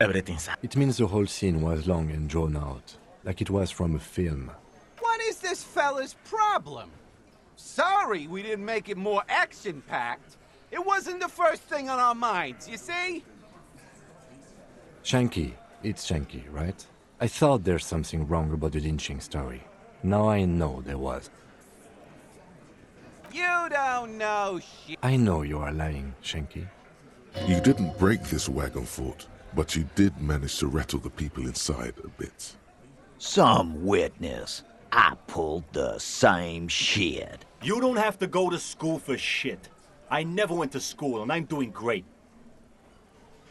Everything's... It means the whole scene was long and drawn out, like it was from a film. What is this fella's problem? Sorry we didn't make it more action-packed. It wasn't the first thing on our minds, you see? Shanky. It's Shanky, right? I thought there's something wrong about the lynching story. Now I know there was. You don't know shit. I know you are lying, Shanky. You didn't break this wagon fort, but you did manage to rattle the people inside a bit. Some witness. I pulled the same shit. You don't have to go to school for shit. I never went to school, and I'm doing great.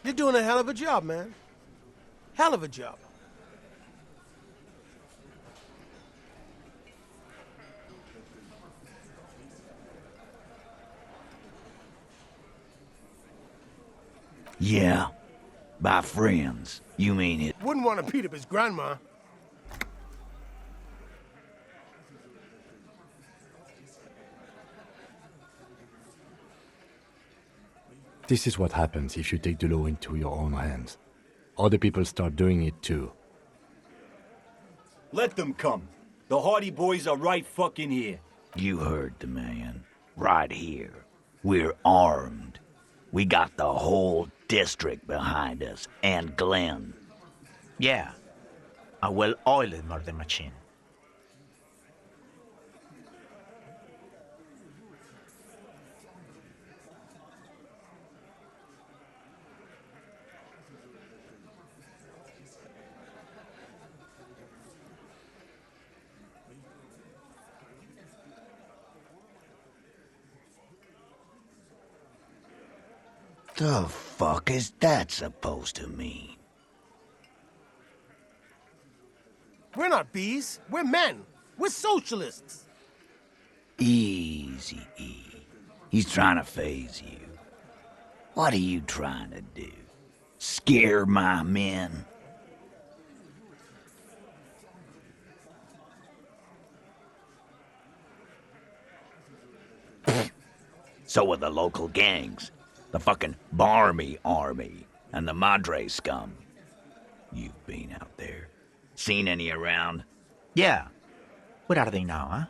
You're doing a hell of a job, man. Hell of a job. Yeah. By friends, you mean it? Wouldn't want to beat up his grandma. This is what happens if you take the law into your own hands. Other people start doing it too. Let them come. The Hardy Boys are right fucking here. You heard the man. Right here. We're armed. We got the whole district behind us, and Glenn. Yeah. A well-oiled murder machine. The fuck is that supposed to mean? We're not bees. We're men. We're socialists. Easy, E. He's trying to phase you. What are you trying to do? Scare my men. So are the local gangs. The fucking Barmy Army and the Madre scum. You've been out there. Seen any around? Yeah. Where are they now, huh?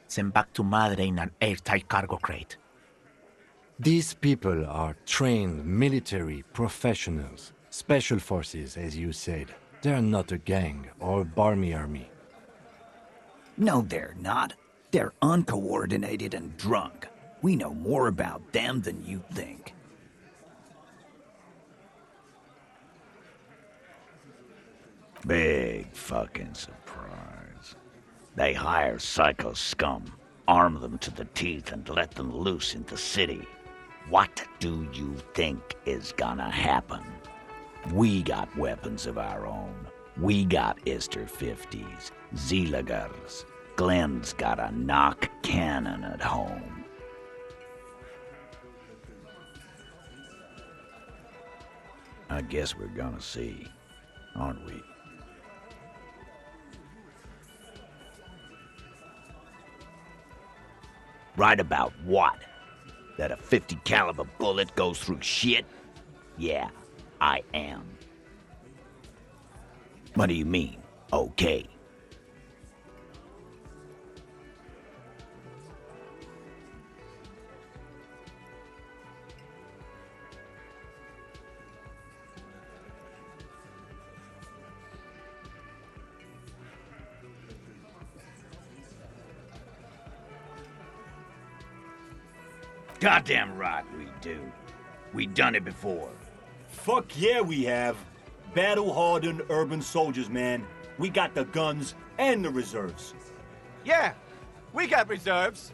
Sent back to Madre in an airtight cargo crate. These people are trained military professionals. Special forces, as you said. They're not a gang or a Barmy army. No, they're not. They're uncoordinated and drunk. We know more about them than you think. Big fucking surprise. They hire psycho scum, arm them to the teeth, and let them loose in the city. What do you think is gonna happen? We got weapons of our own. We got Ister 50s, Zeelagers. Glenn's got a knock cannon at home. I guess we're gonna see, aren't we? Right about what? That a 50 caliber bullet goes through shit? Yeah, I am. What do you mean, okay? Goddamn right we do. We done it before. Fuck yeah, we have. Battle-hardened urban soldiers, man. We got the guns and the reserves. Yeah, we got reserves.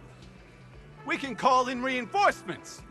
We can call in reinforcements.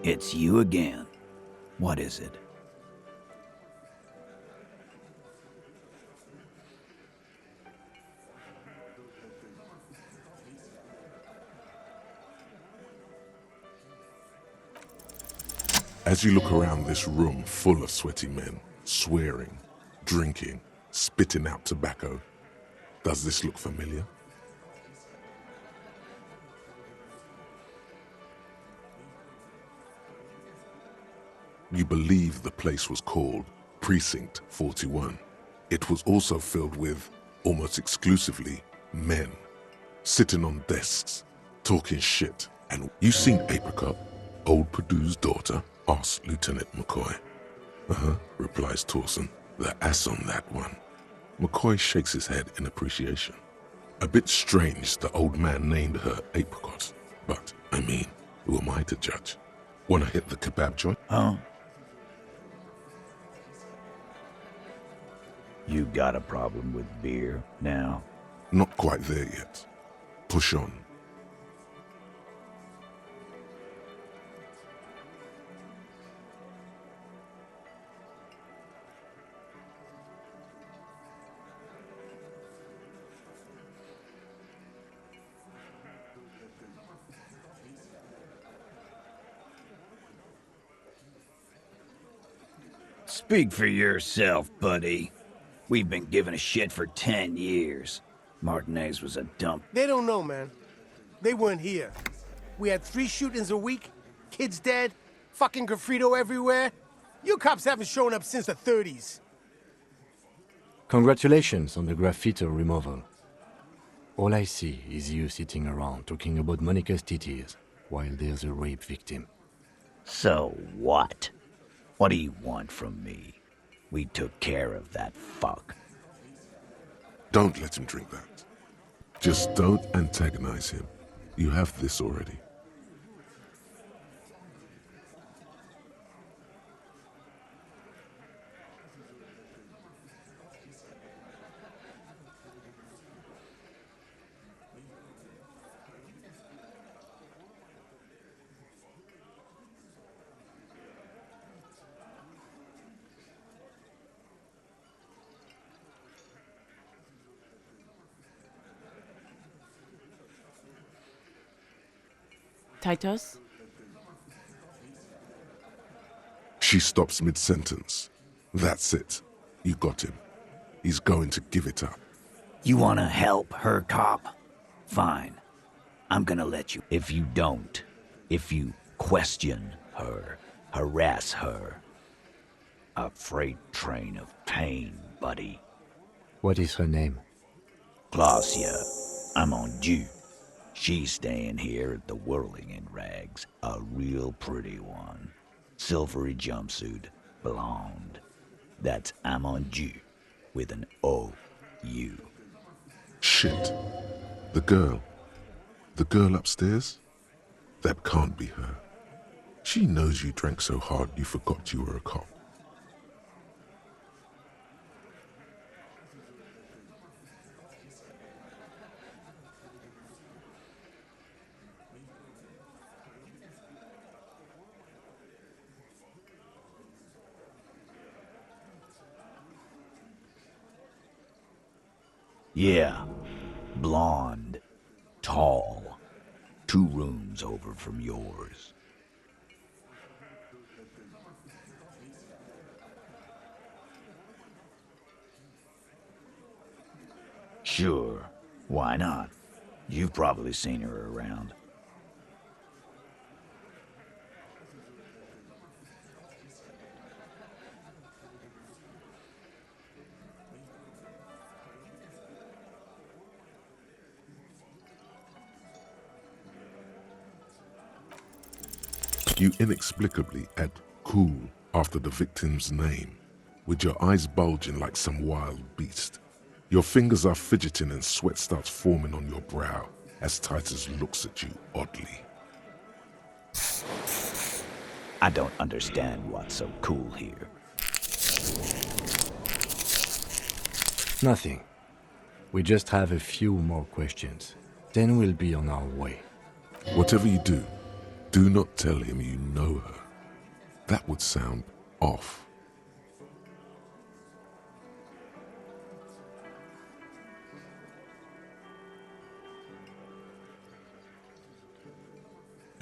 It's you again. What is it? As you look around this room full of sweaty men, swearing, drinking, spitting out tobacco, does this look familiar? You believe the place was called Precinct 41. It was also filled with, almost exclusively, men, sitting on desks, talking shit. And you seen Apricot, old Purdue's daughter? Asks Lieutenant McCoy. Replies Torson. The ass on that one. McCoy shakes his head in appreciation. A bit strange the old man named her Apricot, but, I mean, who am I to judge? Wanna hit the kebab joint? Huh? You got a problem with beer now? Not quite there yet. Push on. Speak for yourself, buddy. We've been giving a shit for 10 years. Martinez was a dump. They don't know, man. They weren't here. We had 3 shootings a week, kids dead, fucking graffito everywhere. You cops haven't shown up since the 30s. Congratulations on the graffito removal. All I see is you sitting around talking about Monica's titties while there's a rape victim. So what? What do you want from me? We took care of that fuck. Don't let him drink that. Just don't antagonize him. You have this already. Titus? She stops mid-sentence. That's it. You got him. He's going to give it up. You wanna help her, cop? Fine. I'm gonna let you. If you don't, if you question her, harass her, a freight train of pain, buddy. What is her name? Glacia. I'm on due. She's staying here at the Whirling in Rags. A real pretty one. Silvery jumpsuit. Blonde. That's Amonju with an O-U. Shit. The girl. The girl upstairs? That can't be her. She knows you drank so hard you forgot you were a cop. Yeah, blonde, tall, 2 rooms over from yours. Sure, why not? You've probably seen her around. You inexplicably add cool after the victim's name, with your eyes bulging like some wild beast. Your fingers are fidgeting and sweat starts forming on your brow as Titus looks at you oddly. I don't understand what's so cool here. Nothing. We just have a few more questions. Then we'll be on our way. Whatever you do not tell him you know her. That would sound off.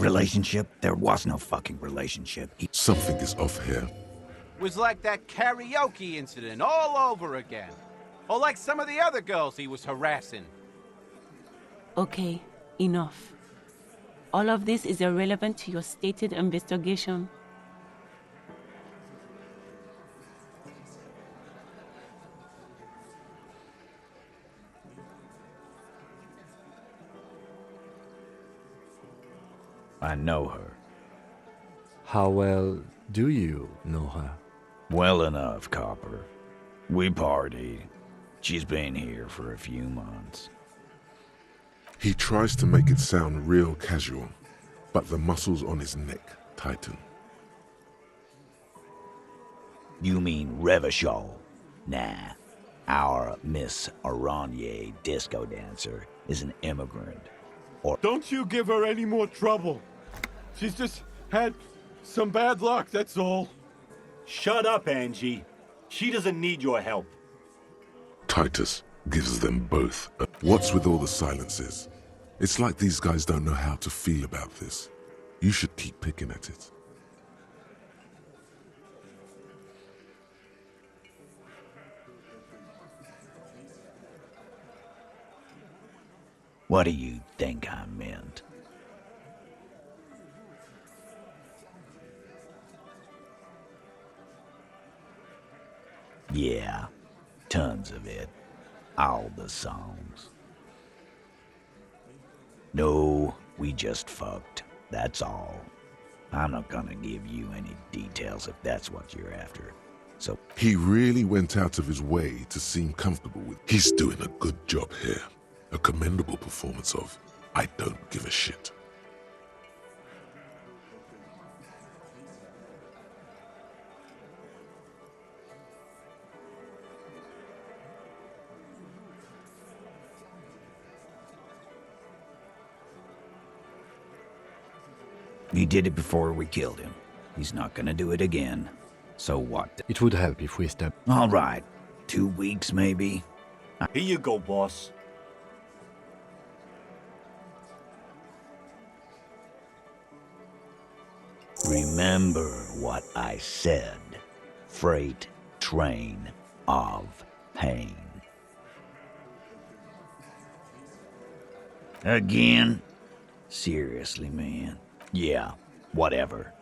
Relationship? There was no fucking relationship. Something is off here. Was like that karaoke incident all over again. Or like some of the other girls he was harassing. Okay, enough. All of this is irrelevant to your stated investigation. I know her. How well do you know her? Well enough, Copper. We partied. She's been here for a few months. He tries to make it sound real casual, but the muscles on his neck tighten. You mean Revachol? Nah. Our Miss Aranye disco dancer is an immigrant. Or don't you give her any more trouble. She's just had some bad luck, that's all. Shut up, Angie. She doesn't need your help. Titus gives them both what's with all the silences? It's like these guys don't know how to feel about this. You should keep picking at it. what do you think I meant? Yeah, tons of it. All the songs. No, we just fucked. That's all. I'm not gonna give you any details if that's what you're after. So he really went out of his way to seem comfortable with. He's doing a good job here. A commendable performance of I don't give a shit. He did it before we killed him. He's not gonna do it again. So what? It would help if we step. All right. 2 weeks, maybe? Here you go, boss. Remember what I said. Freight train of pain. Again? Seriously, man. Yeah, whatever.